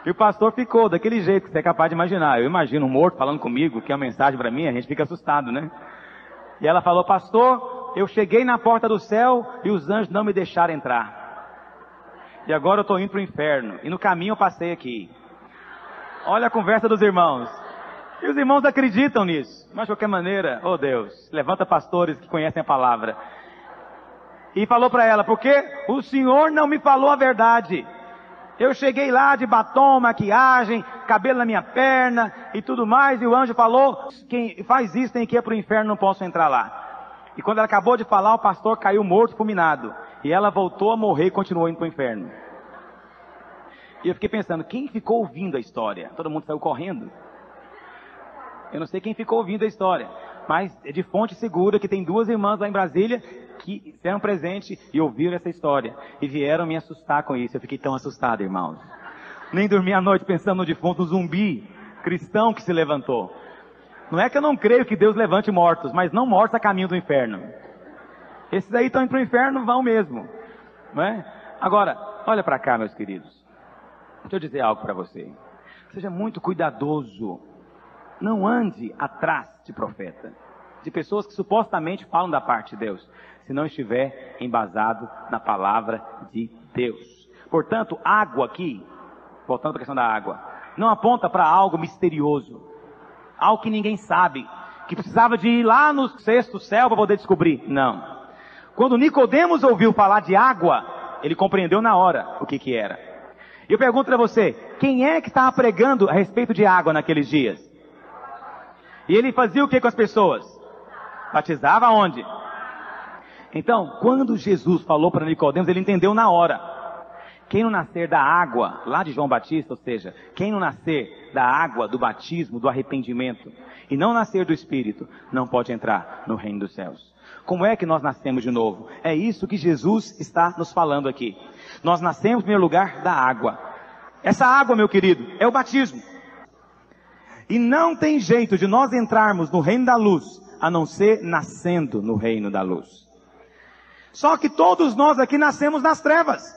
E o pastor ficou daquele jeito que você é capaz de imaginar. Eu imagino um morto falando comigo, que é uma mensagem para mim, a gente fica assustado, né? E ela falou, pastor, eu cheguei na porta do céu e os anjos não me deixaram entrar. E agora eu estou indo para o inferno. E no caminho eu passei aqui. Olha a conversa dos irmãos. E os irmãos acreditam nisso. Mas de qualquer maneira, oh Deus, levanta pastores que conhecem a palavra. E falou para ela, porque o Senhor não me falou a verdade. Eu cheguei lá de batom, maquiagem, cabelo na minha perna e tudo mais. E o anjo falou, quem faz isso tem que ir para o inferno, não posso entrar lá. E quando ela acabou de falar, o pastor caiu morto, fulminado. E ela voltou a morrer e continuou indo para o inferno. E eu fiquei pensando, quem ficou ouvindo a história? Todo mundo saiu correndo. Eu não sei quem ficou ouvindo a história, mas é de fonte segura que tem duas irmãs lá em Brasília que eram presentes e ouviram essa história. E vieram me assustar com isso. Eu fiquei tão assustado, irmãos. Nem dormi à noite pensando no defunto zumbi cristão que se levantou. Não é que eu não creio que Deus levante mortos, mas não mortos a caminho do inferno. Esses aí estão indo para o inferno, vão mesmo. Não é? Agora, olha para cá, meus queridos. Deixa eu dizer algo para você. Seja muito cuidadoso. Não ande atrás de profeta, de pessoas que supostamente falam da parte de Deus, se não estiver embasado na palavra de Deus. Portanto, água aqui, voltando para a questão da água, não aponta para algo misterioso, algo que ninguém sabe, que precisava de ir lá no sexto céu para poder descobrir. Não. Quando Nicodemos ouviu falar de água, ele compreendeu na hora o que era. E eu pergunto para você, quem é que estava pregando a respeito de água naqueles dias? E ele fazia o que com as pessoas? Batizava onde? Então, quando Jesus falou para Nicodemos, ele entendeu na hora. Quem não nascer da água, lá de João Batista, ou seja, quem não nascer da água, do batismo, do arrependimento, e não nascer do Espírito, não pode entrar no reino dos céus. Como é que nós nascemos de novo? É isso que Jesus está nos falando aqui. Nós nascemos, em primeiro lugar, da água. Essa água, meu querido, é o batismo. E não tem jeito de nós entrarmos no reino da luz, a não ser nascendo no reino da luz. Só que todos nós aqui nascemos nas trevas.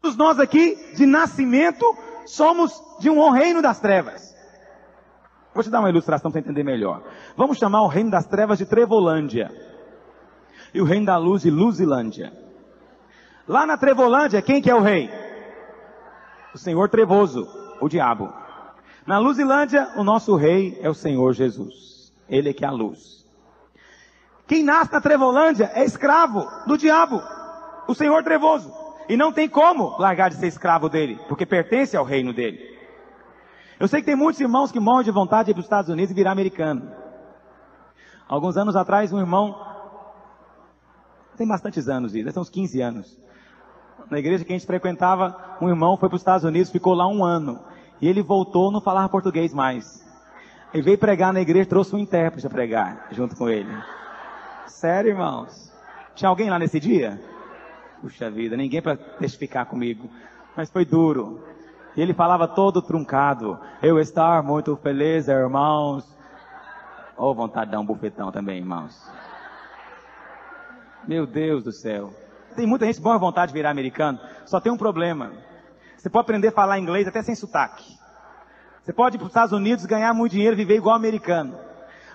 Todos nós aqui, de nascimento, somos de um reino das trevas. Vou te dar uma ilustração para você entender melhor. Vamos chamar o reino das trevas de Trevolândia. E o reino da luz de Luzilândia. Lá na Trevolândia, quem que é o rei? O Senhor Trevoso, o diabo. Na Luzilândia, o nosso rei é o Senhor Jesus. Ele é que é a luz. Quem nasce na Trevolândia é escravo do diabo, o Senhor Trevoso. E não tem como largar de ser escravo dele, porque pertence ao reino dele. Eu sei que tem muitos irmãos que morrem de vontade de ir para os Estados Unidos e virar americano. Alguns anos atrás, um irmão, tem bastantes anos isso, são uns 15 anos. Na igreja que a gente frequentava, um irmão foi para os Estados Unidos, ficou lá 1 ano. E ele voltou, não falava português mais. Ele veio pregar na igreja, trouxe um intérprete a pregar, junto com ele. Sério, irmãos? Tinha alguém lá nesse dia? Puxa vida, ninguém para testificar comigo. Mas foi duro. E ele falava todo truncado. Eu estar muito feliz, irmãos. Ou vontade de dar um bufetão também, irmãos. Meu Deus do céu. Tem muita gente boa vontade de virar americano. Só tem um problema. Você pode aprender a falar inglês até sem sotaque. Você pode ir para os Estados Unidos, ganhar muito dinheiro, viver igual americano.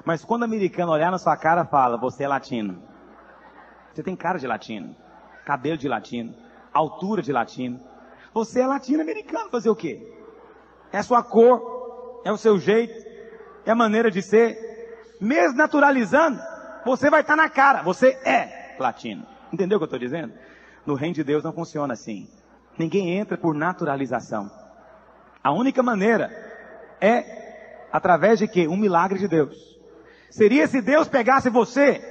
Mas quando o americano olhar na sua cara, fala, você é latino. Você tem cara de latino. Cabelo de latino. Altura de latino. Você é latino-americano, fazer o quê? É a sua cor, é o seu jeito, é a maneira de ser. Mesmo naturalizando, você vai estar na cara, você é latino. Entendeu o que eu estou dizendo? No reino de Deus não funciona assim. Ninguém entra por naturalização. A única maneira é através de quê? Um milagre de Deus. Seria se Deus pegasse você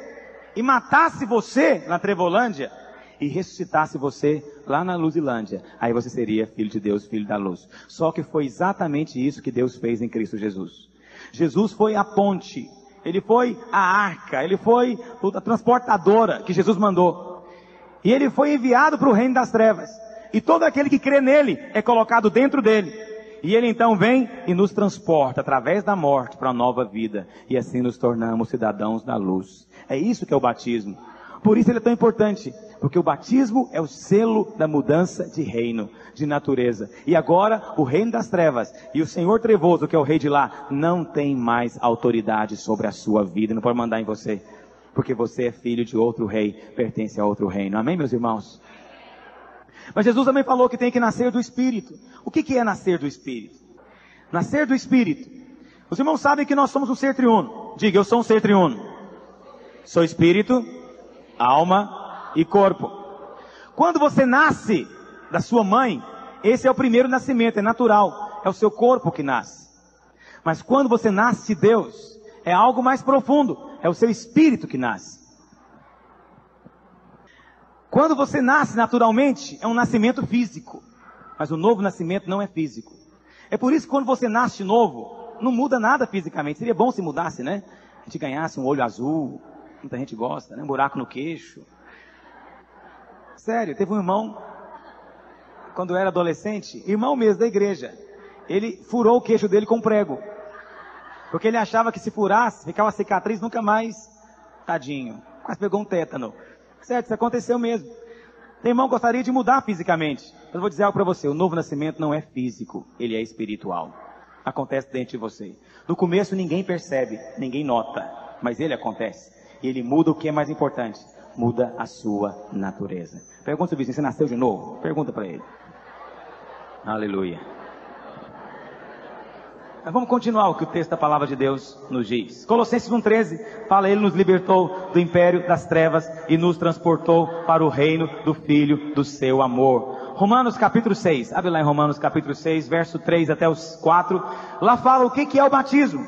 e matasse você na Trevolândia e ressuscitasse você lá na Luzilândia. Aí você seria filho de Deus, filho da luz. Só que foi exatamente isso que Deus fez em Cristo Jesus. Jesus foi a ponte, ele foi a arca, ele foi a transportadora que Jesus mandou. E ele foi enviado para o reino das trevas. E todo aquele que crê nele é colocado dentro dele. E ele então vem e nos transporta através da morte para a nova vida. E assim nos tornamos cidadãos da luz. É isso que é o batismo. Por isso ele é tão importante. Porque o batismo é o selo da mudança de reino, de natureza. E agora o reino das trevas e o Senhor Trevoso, que é o rei de lá, não tem mais autoridade sobre a sua vida. Não pode mandar em você. Porque você é filho de outro rei, pertence a outro reino. Amém, meus irmãos? Mas Jesus também falou que tem que nascer do Espírito. O que é nascer do Espírito? Nascer do Espírito. Os irmãos sabem que nós somos um ser triuno. Diga, eu sou um ser triuno. Sou Espírito, alma e corpo. Quando você nasce da sua mãe, esse é o primeiro nascimento, é natural. É o seu corpo que nasce. Mas quando você nasce de Deus, é algo mais profundo. É o seu espírito que nasce. Quando você nasce naturalmente, é um nascimento físico. Mas o novo nascimento não é físico. É por isso que quando você nasce de novo, não muda nada fisicamente. Seria bom se mudasse, né? A gente ganhasse um olho azul. Muita gente gosta, né? Um buraco no queixo. Sério, teve um irmão, quando eu era adolescente, irmão mesmo da igreja. Ele furou o queixo dele com um prego. Porque ele achava que se furasse, ficava cicatriz, nunca mais. Tadinho. Quase pegou um tétano. Certo, isso aconteceu mesmo. Tem irmão que gostaria de mudar fisicamente. Mas eu vou dizer algo para você. O novo nascimento não é físico. Ele é espiritual. Acontece dentro de você. No começo ninguém percebe, ninguém nota. Mas ele acontece. E ele muda o que é mais importante. Muda a sua natureza. Pergunta se o vizinho, você nasceu de novo? Pergunta para ele. Aleluia. Mas vamos continuar o que o texto da palavra de Deus nos diz. Colossenses 1,13 fala, ele nos libertou do império das trevas e nos transportou para o reino do Filho do seu amor. Romanos capítulo 6, abre lá em Romanos capítulo 6, verso 3 até os 4, lá fala o que é o batismo.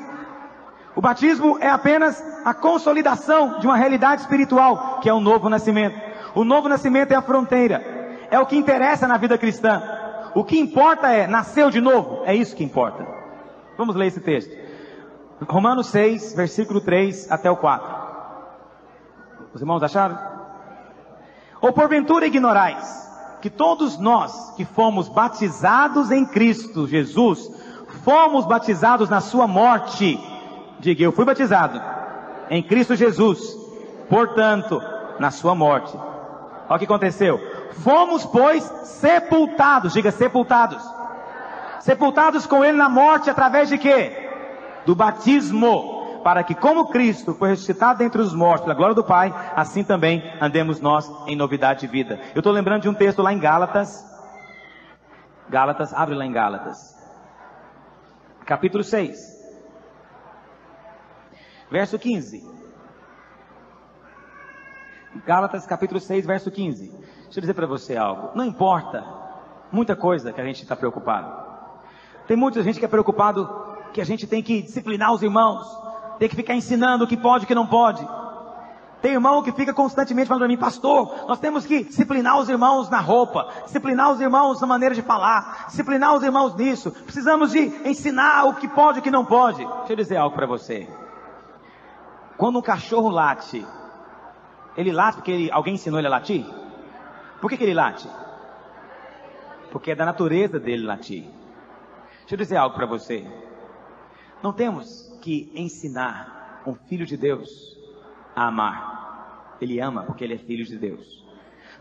O batismo é apenas a consolidação de uma realidade espiritual, que é o novo nascimento. O novo nascimento é a fronteira, é o que interessa na vida cristã. O que importa é, nasceu de novo, é isso que importa. Vamos ler esse texto. Romanos 6, versículo 3 até o 4. Os irmãos acharam? Ou porventura ignorais que todos nós que fomos batizados em Cristo Jesus, fomos batizados na sua morte. Diga, eu fui batizado em Cristo Jesus, portanto, na sua morte. Olha o que aconteceu. Fomos, pois, sepultados. Diga, sepultados. Sepultados com Ele na morte, através de quê? Do batismo. Para que, como Cristo foi ressuscitado dentre os mortos, pela glória do Pai, assim também andemos nós em novidade de vida. Eu estou lembrando de um texto lá em Gálatas. Gálatas, abre lá em Gálatas. Capítulo 6. Verso 15. Gálatas capítulo 6, verso 15. Deixa eu dizer para você algo. Não importa muita coisa que a gente está preocupado. Tem muita gente que é preocupado que a gente tem que disciplinar os irmãos, tem que ficar ensinando o que pode e o que não pode. Tem irmão que fica constantemente falando para mim, pastor, nós temos que disciplinar os irmãos na roupa, disciplinar os irmãos na maneira de falar, disciplinar os irmãos nisso. Precisamos de ensinar o que pode e o que não pode. Deixa eu dizer algo para você. Quando um cachorro late, ele late porque alguém ensinou ele a latir? Por que ele late? Porque é da natureza dele latir. Deixa eu dizer algo para você. Não temos que ensinar um filho de Deus a amar. Ele ama porque ele é filho de Deus.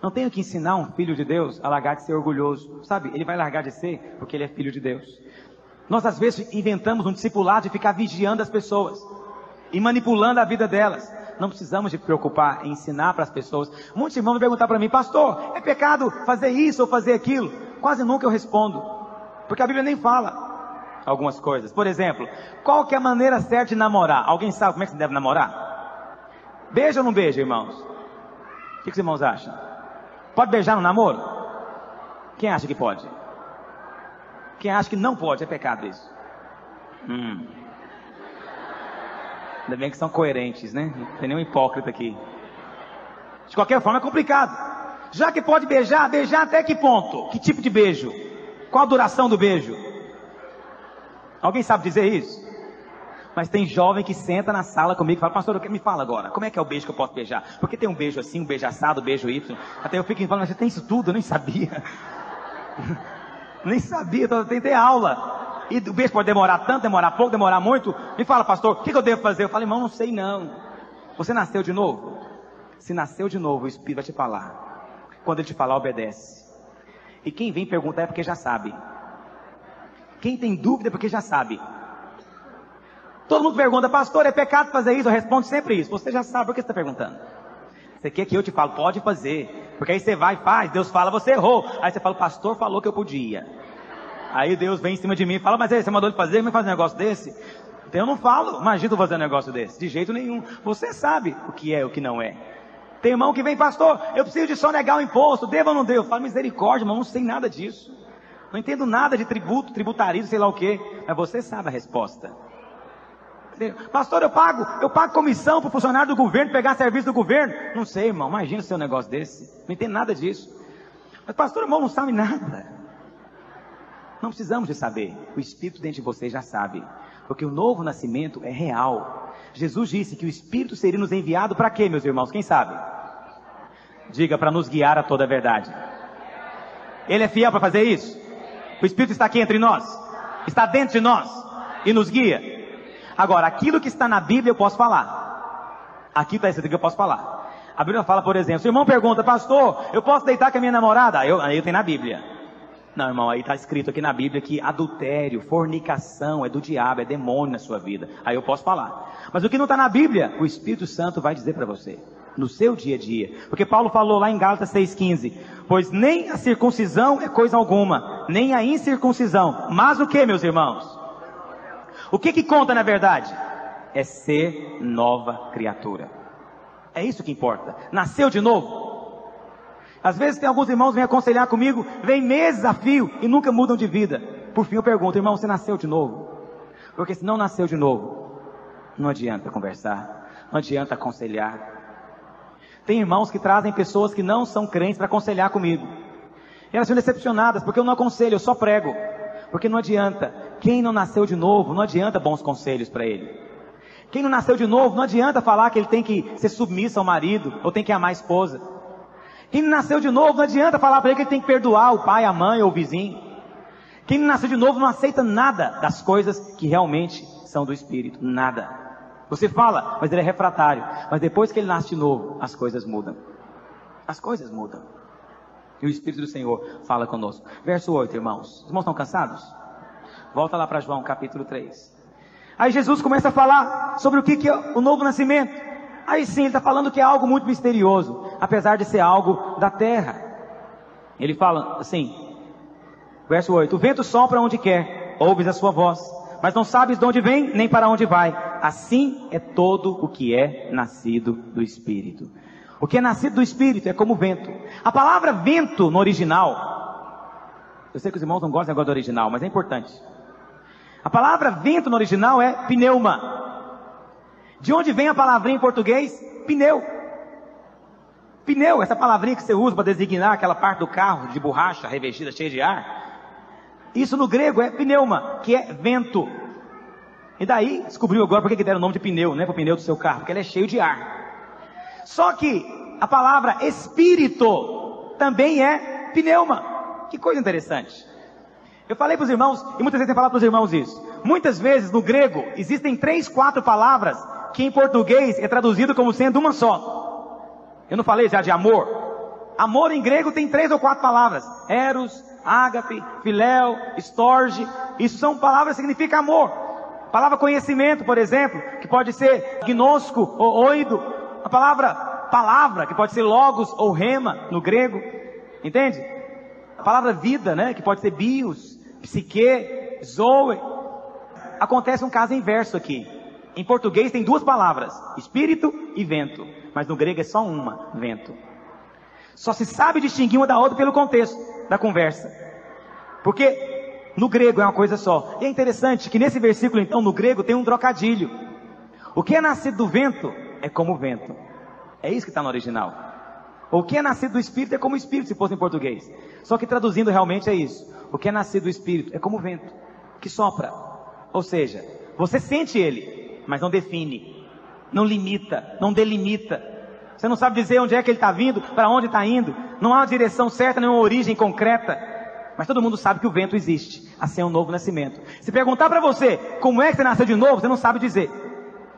Não tenho que ensinar um filho de Deus a largar de ser orgulhoso. Sabe, ele vai largar de ser porque ele é filho de Deus. Nós às vezes inventamos um discipulado de ficar vigiando as pessoas e manipulando a vida delas. Não precisamos de preocupar em ensinar para as pessoas. Muitos irmãos me perguntam para mim, pastor, é pecado fazer isso ou fazer aquilo? Quase nunca eu respondo, porque a Bíblia nem fala algumas coisas. Por exemplo, qual que é a maneira certa de namorar? Alguém sabe como é que se deve namorar? Beija ou não beija, irmãos? O que os irmãos acham? Pode beijar no namoro? Quem acha que pode? Quem acha que não pode? É pecado isso. Ainda bem que são coerentes, né? Não tem nenhum hipócrita aqui. De qualquer forma é complicado. Já que pode beijar, beijar até que ponto? Que tipo de beijo? Qual a duração do beijo? Alguém sabe dizer isso? Mas tem jovem que senta na sala comigo e fala, pastor, me fala agora, como é que é o beijo que eu posso beijar? Porque tem um beijo assim, um beijo assado, um beijo Y. Até eu fico falando, mas você tem isso tudo? Eu nem sabia. Nem sabia, então eu tentei aula. E o beijo pode demorar tanto, demorar pouco, demorar muito. Me fala, pastor, o que eu devo fazer? Eu falo, irmão, não sei não. Você nasceu de novo? Se nasceu de novo, o Espírito vai te falar. Quando ele te falar, obedece. E quem vem perguntar é porque já sabe. Quem tem dúvida é porque já sabe. Todo mundo pergunta, pastor, é pecado fazer isso? Eu respondo sempre isso. Você já sabe, por que você está perguntando? Você quer que eu te falo, pode fazer. Porque aí você vai e faz, Deus fala, você errou. Aí você fala, o pastor falou que eu podia. Aí Deus vem em cima de mim e fala, mas aí, você mandou ele fazer, me faz um negócio desse? Então eu não falo, imagina eu fazer um negócio desse. De jeito nenhum. Você sabe o que é e o que não é. Tem irmão que vem, pastor, eu preciso de sonegar o imposto, devo ou não devo? Eu falo, misericórdia, irmão, não sei nada disso. Não entendo nada de tributo, tributarismo, sei lá o que. Mas você sabe a resposta. Pastor, eu pago comissão para o funcionário do governo, pegar serviço do governo. Não sei, irmão, imagina ser um negócio desse. Não entendo nada disso. Mas pastor, irmão, não sabe nada. Não precisamos de saber. O Espírito dentro de você já sabe. Porque o novo nascimento é real. Jesus disse que o Espírito seria nos enviado para quê, meus irmãos? Quem sabe? Diga, para nos guiar a toda a verdade. Ele é fiel para fazer isso? O Espírito está aqui entre nós? Está dentro de nós? E nos guia? Agora, aquilo que está na Bíblia eu posso falar. Aqui está escrito que eu posso falar. A Bíblia fala, por exemplo, se o irmão pergunta, pastor, eu posso deitar com a minha namorada? Aí eu tenho na Bíblia. Não, irmão, aí está escrito aqui na Bíblia que adultério, fornicação é do diabo, é demônio na sua vida. Aí eu posso falar. Mas o que não está na Bíblia, o Espírito Santo vai dizer para você, no seu dia a dia. Porque Paulo falou lá em Gálatas 6,15, pois nem a circuncisão é coisa alguma, nem a incircuncisão. Mas o que, meus irmãos? O que conta na verdade? É ser nova criatura. É isso que importa. Nasceu de novo. Às vezes tem alguns irmãos que vêm aconselhar comigo, vem meses a fio e nunca mudam de vida. Por fim eu pergunto, irmão, você nasceu de novo? Porque se não nasceu de novo, Não adianta conversar, não adianta aconselhar. Tem irmãos que trazem pessoas que não são crentes para aconselhar comigo. E elas são decepcionadas porque eu não aconselho, eu só prego. Porque não adianta. Quem não nasceu de novo, não adianta bons conselhos para ele. Quem não nasceu de novo, não adianta falar que ele tem que ser submisso ao marido, ou tem que amar a esposa. Quem não nasceu de novo, não adianta falar para ele que ele tem que perdoar o pai, a mãe ou o vizinho. Quem não nasceu de novo não aceita nada das coisas que realmente são do Espírito. Nada. Você fala, mas ele é refratário. Mas depois que ele nasce de novo, as coisas mudam. As coisas mudam. E o Espírito do Senhor fala conosco. Verso 8, irmãos. Os irmãos estão cansados? Volta lá para João, capítulo 3. Aí Jesus começa a falar sobre o que é o novo nascimento. Aí sim, ele está falando que é algo muito misterioso, apesar de ser algo da terra. Ele fala assim, verso 8: o vento sopra onde quer, ouves a sua voz, mas não sabes de onde vem, nem para onde vai. Assim é todo o que é nascido do Espírito. O que é nascido do Espírito é como o vento. A palavra vento no original, eu sei que os irmãos não gostam agora do original, mas é importante. A palavra vento no original é pneuma. De onde vem a palavrinha em português? Pneu. Pneu, essa palavrinha que você usa para designar aquela parte do carro de borracha revestida, cheia de ar. Isso no grego é pneuma, que é vento. E daí descobriu agora por que deram o nome de pneu, né? Para o pneu do seu carro, porque ele é cheio de ar. Só que a palavra espírito também é pneuma. Que coisa interessante. Eu falei para os irmãos, e muitas vezes eu falado para os irmãos isso. Muitas vezes no grego existem 3, 4 palavras que em português é traduzido como sendo uma só. Eu não falei já de amor? Amor em grego tem 3 ou 4 palavras. Eros, ágape, filéu, storge. Isso são palavras que significam amor. A palavra conhecimento, por exemplo, que pode ser gnosco ou oido. A palavra, que pode ser logos ou rema no grego. Entende? A palavra vida, né, que pode ser bios, psique, zoe. Acontece um caso inverso aqui. Em português tem 2 palavras, espírito e vento. Mas no grego é só uma, vento. Só se sabe distinguir uma da outra pelo contexto da conversa. Porque no grego é uma coisa só. E é interessante que nesse versículo então, no grego tem um trocadilho. O que é nascido do vento é como o vento. É isso que está no original. O que é nascido do Espírito é como o Espírito, se fosse em português. Só que traduzindo realmente é isso. O que é nascido do Espírito é como o vento, que sopra. Ou seja, você sente ele, mas não define, não limita, não delimita. Você não sabe dizer onde é que ele está vindo, para onde está indo. Não há uma direção certa, nem uma origem concreta. Mas todo mundo sabe que o vento existe. Assim é um novo nascimento. Se perguntar para você, como é que você nasceu de novo, você não sabe dizer.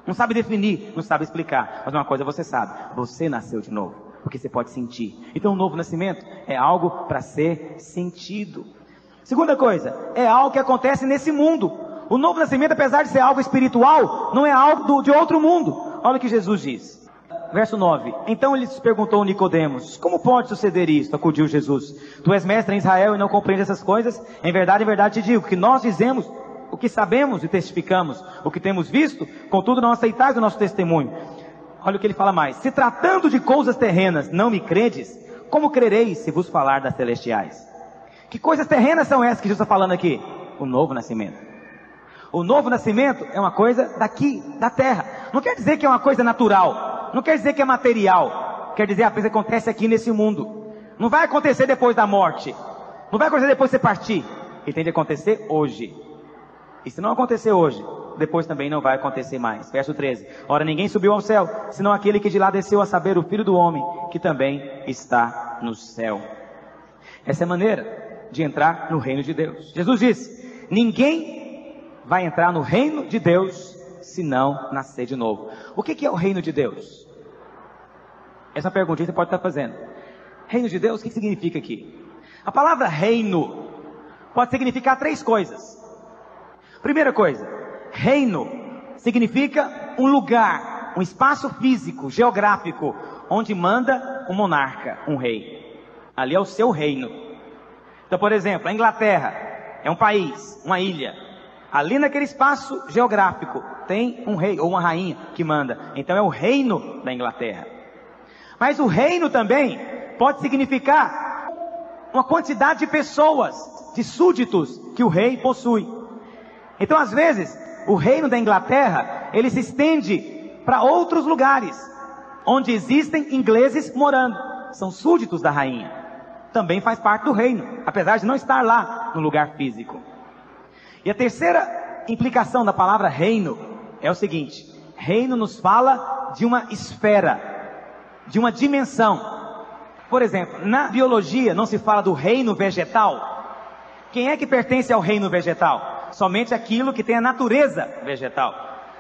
Não sabe definir, não sabe explicar. Mas uma coisa você sabe, você nasceu de novo. Porque você pode sentir. Então o novo nascimento é algo para ser sentido. Segunda coisa, é algo que acontece nesse mundo. O novo nascimento, apesar de ser algo espiritual, não é algo de outro mundo. Olha o que Jesus diz. Verso 9. Então ele perguntou a Nicodemos: como pode suceder isto? Acudiu Jesus: tu és mestre em Israel e não compreende essas coisas? Em verdade te digo que nós dizemos o que sabemos e testificamos o que temos visto, contudo não aceitais o nosso testemunho. Olha o que ele fala mais: se tratando de coisas terrenas não me credes, como crereis se vos falar das celestiais? Que coisas terrenas são essas que Jesus está falando aqui? O novo nascimento. O novo nascimento é uma coisa daqui, da terra. Não quer dizer que é uma coisa natural, não quer dizer que é material, quer dizer a coisa que acontece aqui nesse mundo. Não vai acontecer depois da morte, não vai acontecer depois de você partir. Ele tem de acontecer hoje. E se não acontecer hoje, depois também não vai acontecer mais. Verso 13. Ora, ninguém subiu ao céu, senão aquele que de lá desceu, a saber, o Filho do Homem, que também está no céu. Essa é a maneira de entrar no reino de Deus. Jesus disse: ninguém vai entrar no reino de Deus se não nascer de novo. O que é o reino de Deus? Essa perguntinha você pode estar fazendo. Reino de Deus, o que significa aqui? A palavra reino pode significar 3 coisas. Primeira coisa, reino significa um lugar, um espaço físico, geográfico, onde manda um monarca, um rei. Ali é o seu reino. Então, por exemplo, a Inglaterra é um país, uma ilha. Ali naquele espaço geográfico tem um rei ou uma rainha que manda. Então é o reino da Inglaterra. Mas o reino também pode significar uma quantidade de pessoas, de súditos que o rei possui. Então às vezes o reino da Inglaterra ele se estende para outros lugares, onde existem ingleses morando, são súditos da rainha, também faz parte do reino, apesar de não estar lá no lugar físico. E a terceira implicação da palavra reino é o seguinte: reino nos fala de uma esfera, de uma dimensão. Por exemplo, na biologia não se fala do reino vegetal. Quem é que pertence ao reino vegetal? Somente aquilo que tem a natureza vegetal.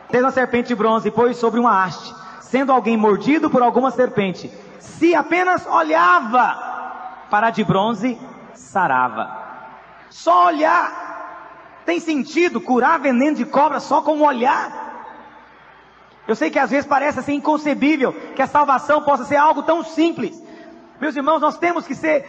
Fez uma serpente de bronze e pôs sobre uma haste, sendo alguém mordido por alguma serpente, se apenas olhava para a de bronze, sarava. Só olhar. Tem sentido curar veneno de cobra só com um olhar? Eu sei que às vezes parece assim inconcebível que a salvação possa ser algo tão simples. Meus irmãos, nós temos que ser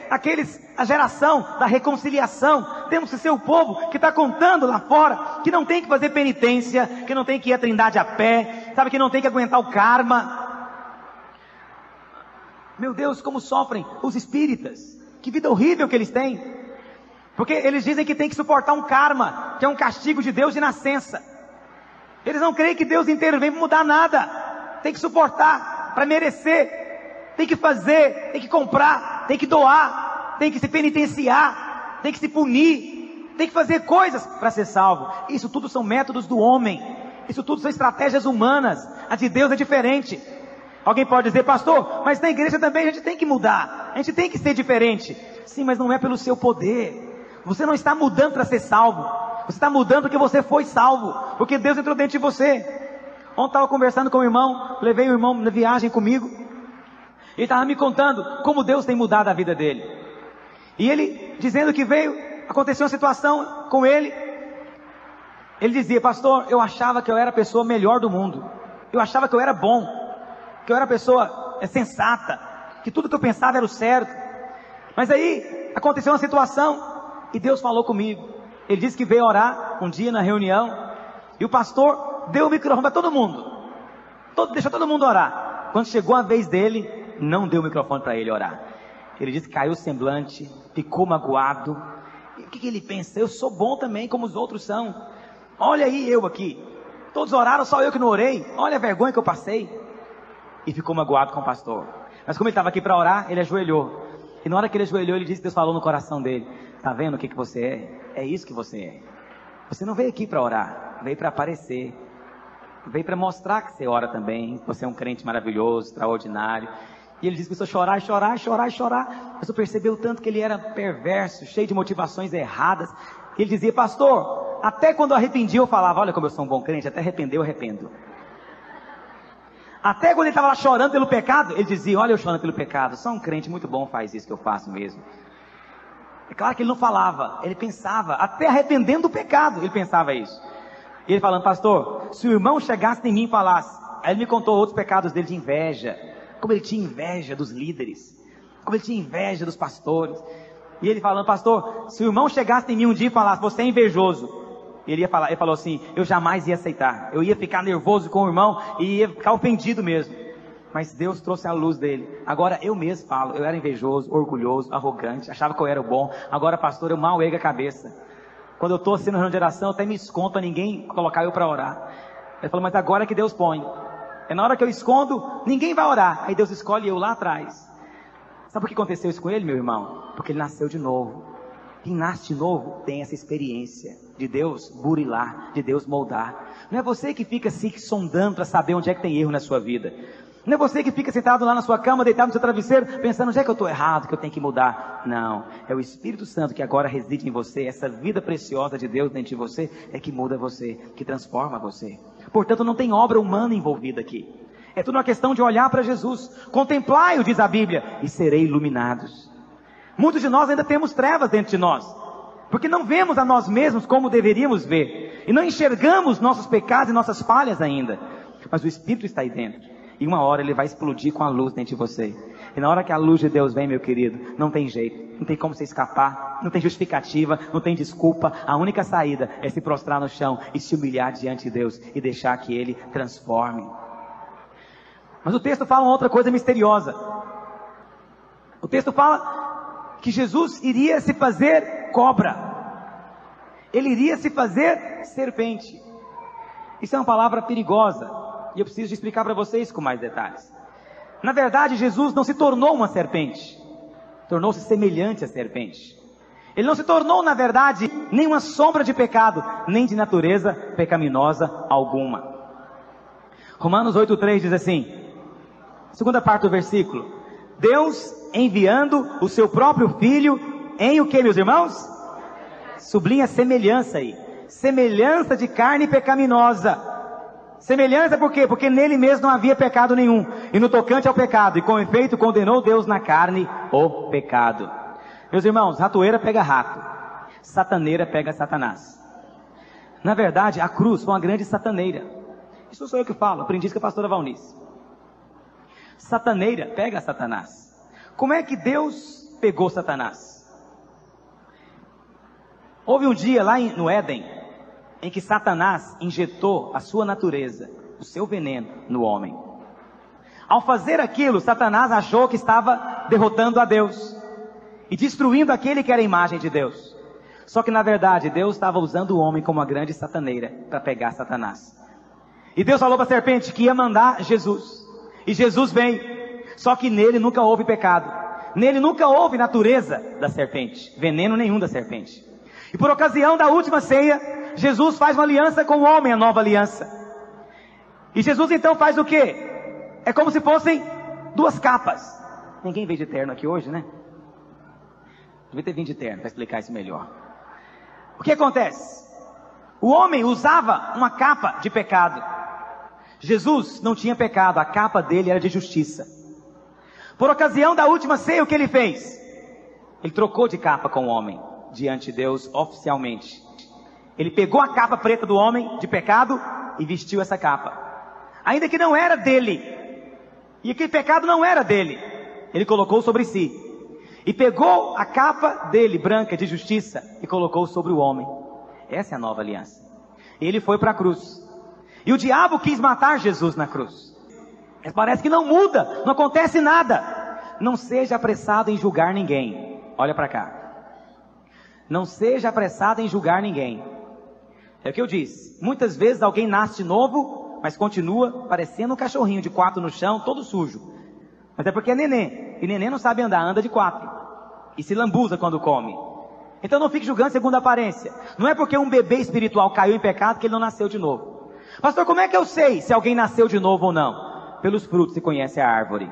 a geração da reconciliação. Temos que ser o povo que está contando lá fora, que não tem que fazer penitência, que não tem que ir à Trindade a pé, sabe, que não tem que aguentar o karma. Meu Deus, como sofrem os espíritas. Que vida horrível que eles têm. Porque eles dizem que tem que suportar um karma, que é um castigo de Deus de nascença. Eles não creem que Deus intervém para mudar nada. Tem que suportar para merecer. Tem que fazer, tem que comprar, tem que doar, tem que se penitenciar, tem que se punir, tem que fazer coisas para ser salvo. Isso tudo são métodos do homem, isso tudo são estratégias humanas. A de Deus é diferente. Alguém pode dizer: pastor, mas na igreja também a gente tem que mudar, a gente tem que ser diferente. Sim, mas não é pelo seu poder. Você não está mudando para ser salvo, você está mudando porque você foi salvo, porque Deus entrou dentro de você. Ontem estava conversando com o irmão, levei o irmão na viagem comigo. Ele estava me contando como Deus tem mudado a vida dele. E ele dizendo que aconteceu uma situação com ele. Ele dizia: pastor, eu achava que eu era a pessoa melhor do mundo. Eu achava que eu era bom, que eu era a pessoa sensata, que tudo que eu pensava era o certo. Mas aí aconteceu uma situação e Deus falou comigo. Ele disse que veio orar um dia na reunião e o pastor deu o microfone para todo mundo. Deixou todo mundo orar. Quando chegou a vez dele, não deu o microfone para ele orar. Ele disse que caiu o semblante, ficou magoado. E o que ele pensa? Eu sou bom também, como os outros são. Olha aí eu aqui. Todos oraram, só eu que não orei. Olha a vergonha que eu passei. E ficou magoado com o pastor. Mas como ele estava aqui para orar, ele ajoelhou. E na hora que ele ajoelhou, ele disse: Deus falou no coração dele: tá vendo o que você é? É isso que você é. Você não veio aqui para orar, veio para aparecer. Veio para mostrar que você ora também. Você é um crente maravilhoso, extraordinário. E ele disse que começou a chorar. Mas eu percebi o tanto que ele era perverso, cheio de motivações erradas. Ele dizia: pastor, até quando eu arrependi eu falava: olha como eu sou um bom crente, até arrepender eu arrependo. Até quando ele estava lá chorando pelo pecado, ele dizia: olha eu chorando pelo pecado, só um crente muito bom faz isso que eu faço mesmo. É claro que ele não falava, ele pensava, até arrependendo do pecado, ele pensava isso. E ele falando: pastor, se o irmão chegasse em mim e falasse, aí ele me contou outros pecados dele de inveja, como ele tinha inveja dos líderes, como ele tinha inveja dos pastores. E ele falando: pastor, se o irmão chegasse em mim um dia e falasse: você é invejoso, ele falou assim: eu jamais ia aceitar, eu ia ficar nervoso com o irmão e ia ficar ofendido mesmo. Mas Deus trouxe a luz dele. Agora eu mesmo falo: eu era invejoso, orgulhoso, arrogante, achava que eu era o bom. Agora, pastor, eu mal ergo a cabeça. Quando eu estou assim na reunião de oração, eu até me escondo para ninguém colocar eu para orar. Ele falou: mas agora é que Deus põe. É na hora que eu escondo, ninguém vai orar. Aí Deus escolhe eu lá atrás. Sabe por que aconteceu isso com ele, meu irmão? Porque ele nasceu de novo. Quem nasce de novo tem essa experiência de Deus burilar, de Deus moldar. Não é você que fica se sondando para saber onde é que tem erro na sua vida. Não é você que fica sentado lá na sua cama, deitado no seu travesseiro, pensando: onde é que eu estou errado, que eu tenho que mudar. Não, é o Espírito Santo que agora reside em você. Essa vida preciosa de Deus dentro de você é que muda você, que transforma você. Portanto, não tem obra humana envolvida aqui. É tudo uma questão de olhar para Jesus. Contemplai-o, diz a Bíblia, e serei iluminados. Muitos de nós ainda temos trevas dentro de nós, porque não vemos a nós mesmos como deveríamos ver, e não enxergamos nossos pecados e nossas falhas ainda. Mas o Espírito está aí dentro. E uma hora ele vai explodir com a luz dentro de você. E na hora que a luz de Deus vem, meu querido, não tem jeito, não tem como você escapar, não tem justificativa, não tem desculpa. A única saída é se prostrar no chão e se humilhar diante de Deus e deixar que Ele transforme. Mas o texto fala uma outra coisa misteriosa. O texto fala que Jesus iria se fazer cobra. Ele iria se fazer serpente. Isso é uma palavra perigosa, e eu preciso explicar para vocês com mais detalhes. Na verdade, Jesus não se tornou uma serpente, tornou-se semelhante à serpente. Ele não se tornou, na verdade, nem uma sombra de pecado, nem de natureza pecaminosa alguma. Romanos 8,3 diz assim, segunda parte do versículo: Deus enviando o seu próprio Filho em o que, meus irmãos? Sublinha semelhança aí. Semelhança de carne pecaminosa. Semelhança por quê? Porque nele mesmo não havia pecado nenhum. E no tocante ao pecado, e com efeito condenou Deus na carne o pecado. Meus irmãos, ratoeira pega rato, sataneira pega Satanás. Na verdade, a cruz foi uma grande sataneira. Isso sou eu que falo, aprendi isso com a pastora Valnice. Sataneira pega Satanás. Como é que Deus pegou Satanás? Houve um dia lá no Éden, em que Satanás injetou a sua natureza, o seu veneno no homem. Ao fazer aquilo, Satanás achou que estava derrotando a Deus e destruindo aquele que era a imagem de Deus. Só que na verdade Deus estava usando o homem como uma grande sataneira para pegar Satanás. E Deus falou para a serpente que ia mandar Jesus. E Jesus veio. Só que nele nunca houve pecado. Nele nunca houve natureza da serpente, veneno nenhum da serpente. E por ocasião da última ceia, Jesus faz uma aliança com o homem, a nova aliança. E Jesus então faz o quê? É como se fossem duas capas. Ninguém veio de terno aqui hoje, né? Devia ter vindo de terno para explicar isso melhor. O que acontece? O homem usava uma capa de pecado. Jesus não tinha pecado, a capa dele era de justiça. Por ocasião da última ceia, o que ele fez? Ele trocou de capa com o homem, diante de Deus, oficialmente. Ele pegou a capa preta do homem, de pecado, e vestiu essa capa. Ainda que não era dele, e aquele pecado não era dele, ele colocou sobre si. E pegou a capa dele, branca, de justiça, e colocou sobre o homem. Essa é a nova aliança. Ele foi para a cruz. E o diabo quis matar Jesus na cruz. Mas parece que não muda, não acontece nada. Não seja apressado em julgar ninguém. Olha para cá. Não seja apressado em julgar ninguém. É o que eu disse. Muitas vezes alguém nasce de novo, mas continua parecendo um cachorrinho de 4 no chão, todo sujo. Mas é porque é neném. E neném não sabe andar, anda de 4. E se lambuza quando come. Então não fique julgando segundo a aparência. Não é porque um bebê espiritual caiu em pecado que ele não nasceu de novo. Pastor, como é que eu sei se alguém nasceu de novo ou não? Pelos frutos se conhece a árvore.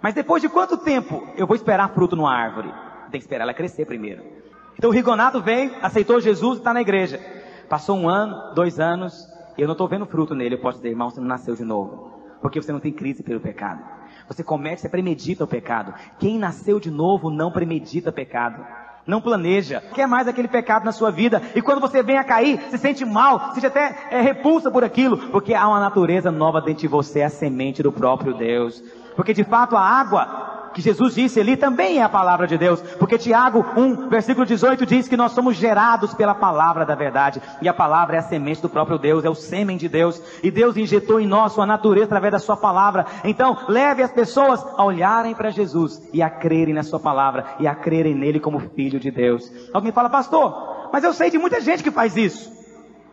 Mas depois de quanto tempo eu vou esperar fruto numa árvore? Tem que esperar ela crescer primeiro. Então o Rigonato veio, aceitou Jesus e está na igreja. Passou 1 ano, 2 anos, e eu não estou vendo fruto nele. Eu posso dizer, irmão, você não nasceu de novo. Porque você não tem crise pelo pecado. Você comete, você premedita o pecado. Quem nasceu de novo não premedita pecado. Não planeja, quer mais aquele pecado na sua vida. E quando você vem a cair, se sente mal, se sente até repulsa por aquilo. Porque há uma natureza nova dentro de você, a semente do próprio Deus. Porque de fato a água que Jesus disse ali também é a palavra de Deus. Porque Tiago 1, versículo 18 diz que nós somos gerados pela palavra da verdade. E a palavra é a semente do próprio Deus, é o sêmen de Deus. E Deus injetou em nós sua natureza através da sua palavra. Então leve as pessoas a olharem para Jesus e a crerem na sua palavra e a crerem nele como filho de Deus. Alguém fala, pastor, mas eu sei de muita gente que faz isso.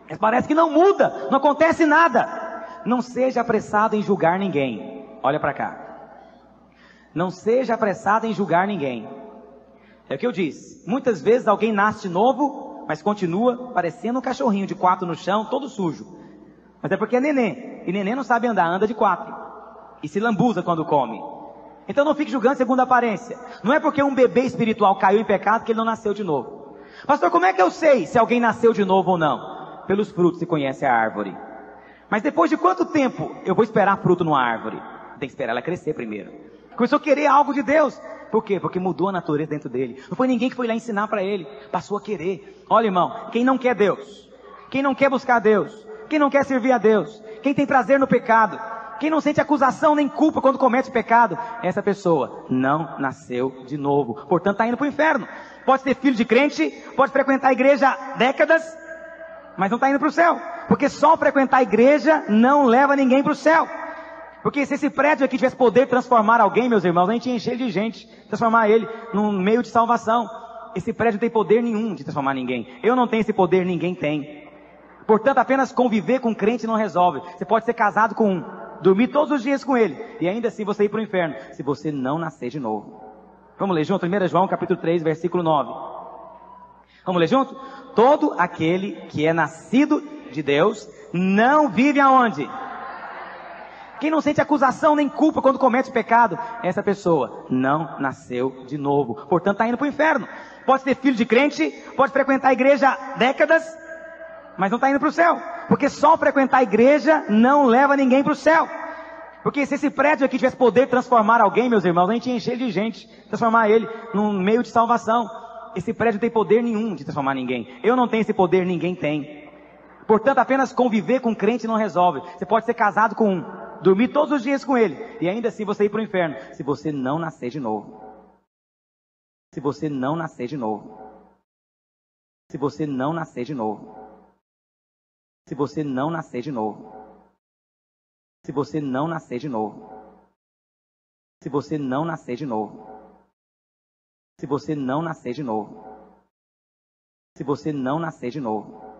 Mas parece que não muda, não acontece nada. Não seja apressado em julgar ninguém. Olha para cá. Não seja apressado em julgar ninguém. É o que eu disse. Muitas vezes alguém nasce de novo, mas continua parecendo um cachorrinho de 4 no chão, todo sujo. Mas é porque é neném. E neném não sabe andar, anda de 4. E se lambuza quando come. Então não fique julgando segundo a aparência. Não é porque um bebê espiritual caiu em pecado que ele não nasceu de novo. Pastor, como é que eu sei se alguém nasceu de novo ou não? Pelos frutos se conhece a árvore. Mas depois de quanto tempo eu vou esperar fruto numa árvore? Tem que esperar ela crescer primeiro. Começou a querer algo de Deus. Por quê? Porque mudou a natureza dentro dele. Não foi ninguém que foi lá ensinar para ele. Passou a querer. Olha, irmão, quem não quer Deus, quem não quer buscar Deus, quem não quer servir a Deus, quem tem prazer no pecado, quem não sente acusação nem culpa quando comete pecado, essa pessoa não nasceu de novo. Portanto, está indo para o inferno. Pode ser filho de crente, pode frequentar a igreja há décadas, mas não está indo para o céu. Porque só frequentar a igreja não leva ninguém para o céu. Porque se esse prédio aqui tivesse poder transformar alguém, meus irmãos, a gente ia encher de gente, transformar ele num meio de salvação. Esse prédio não tem poder nenhum de transformar ninguém. Eu não tenho esse poder, ninguém tem. Portanto, apenas conviver com crente não resolve. Você pode ser casado com um, dormir todos os dias com ele, e ainda assim você ir para o inferno, se você não nascer de novo. Vamos ler junto? 1 João capítulo 3, versículo 9. Vamos ler junto? Todo aquele que é nascido de Deus não vive aonde? Quem não sente acusação nem culpa quando comete pecado, essa pessoa não nasceu de novo. Portanto, está indo para o inferno. Pode ser filho de crente, pode frequentar a igreja há décadas, mas não está indo para o céu. Porque só frequentar a igreja não leva ninguém para o céu. Porque se esse prédio aqui tivesse poder transformar alguém, meus irmãos, a gente ia encher de gente, transformar ele num meio de salvação. Esse prédio não tem poder nenhum de transformar ninguém. Eu não tenho esse poder, ninguém tem. Portanto, apenas conviver com crente não resolve. Você pode ser casado com um, dormir todos os dias com ele, e ainda assim você ir para o inferno, se você não nascer de novo. Se você não nascer de novo. Se você não nascer de novo. Se você não nascer de novo. Se você não nascer de novo. Se você não nascer de novo. Se você não nascer de novo. Se você não nascer de novo.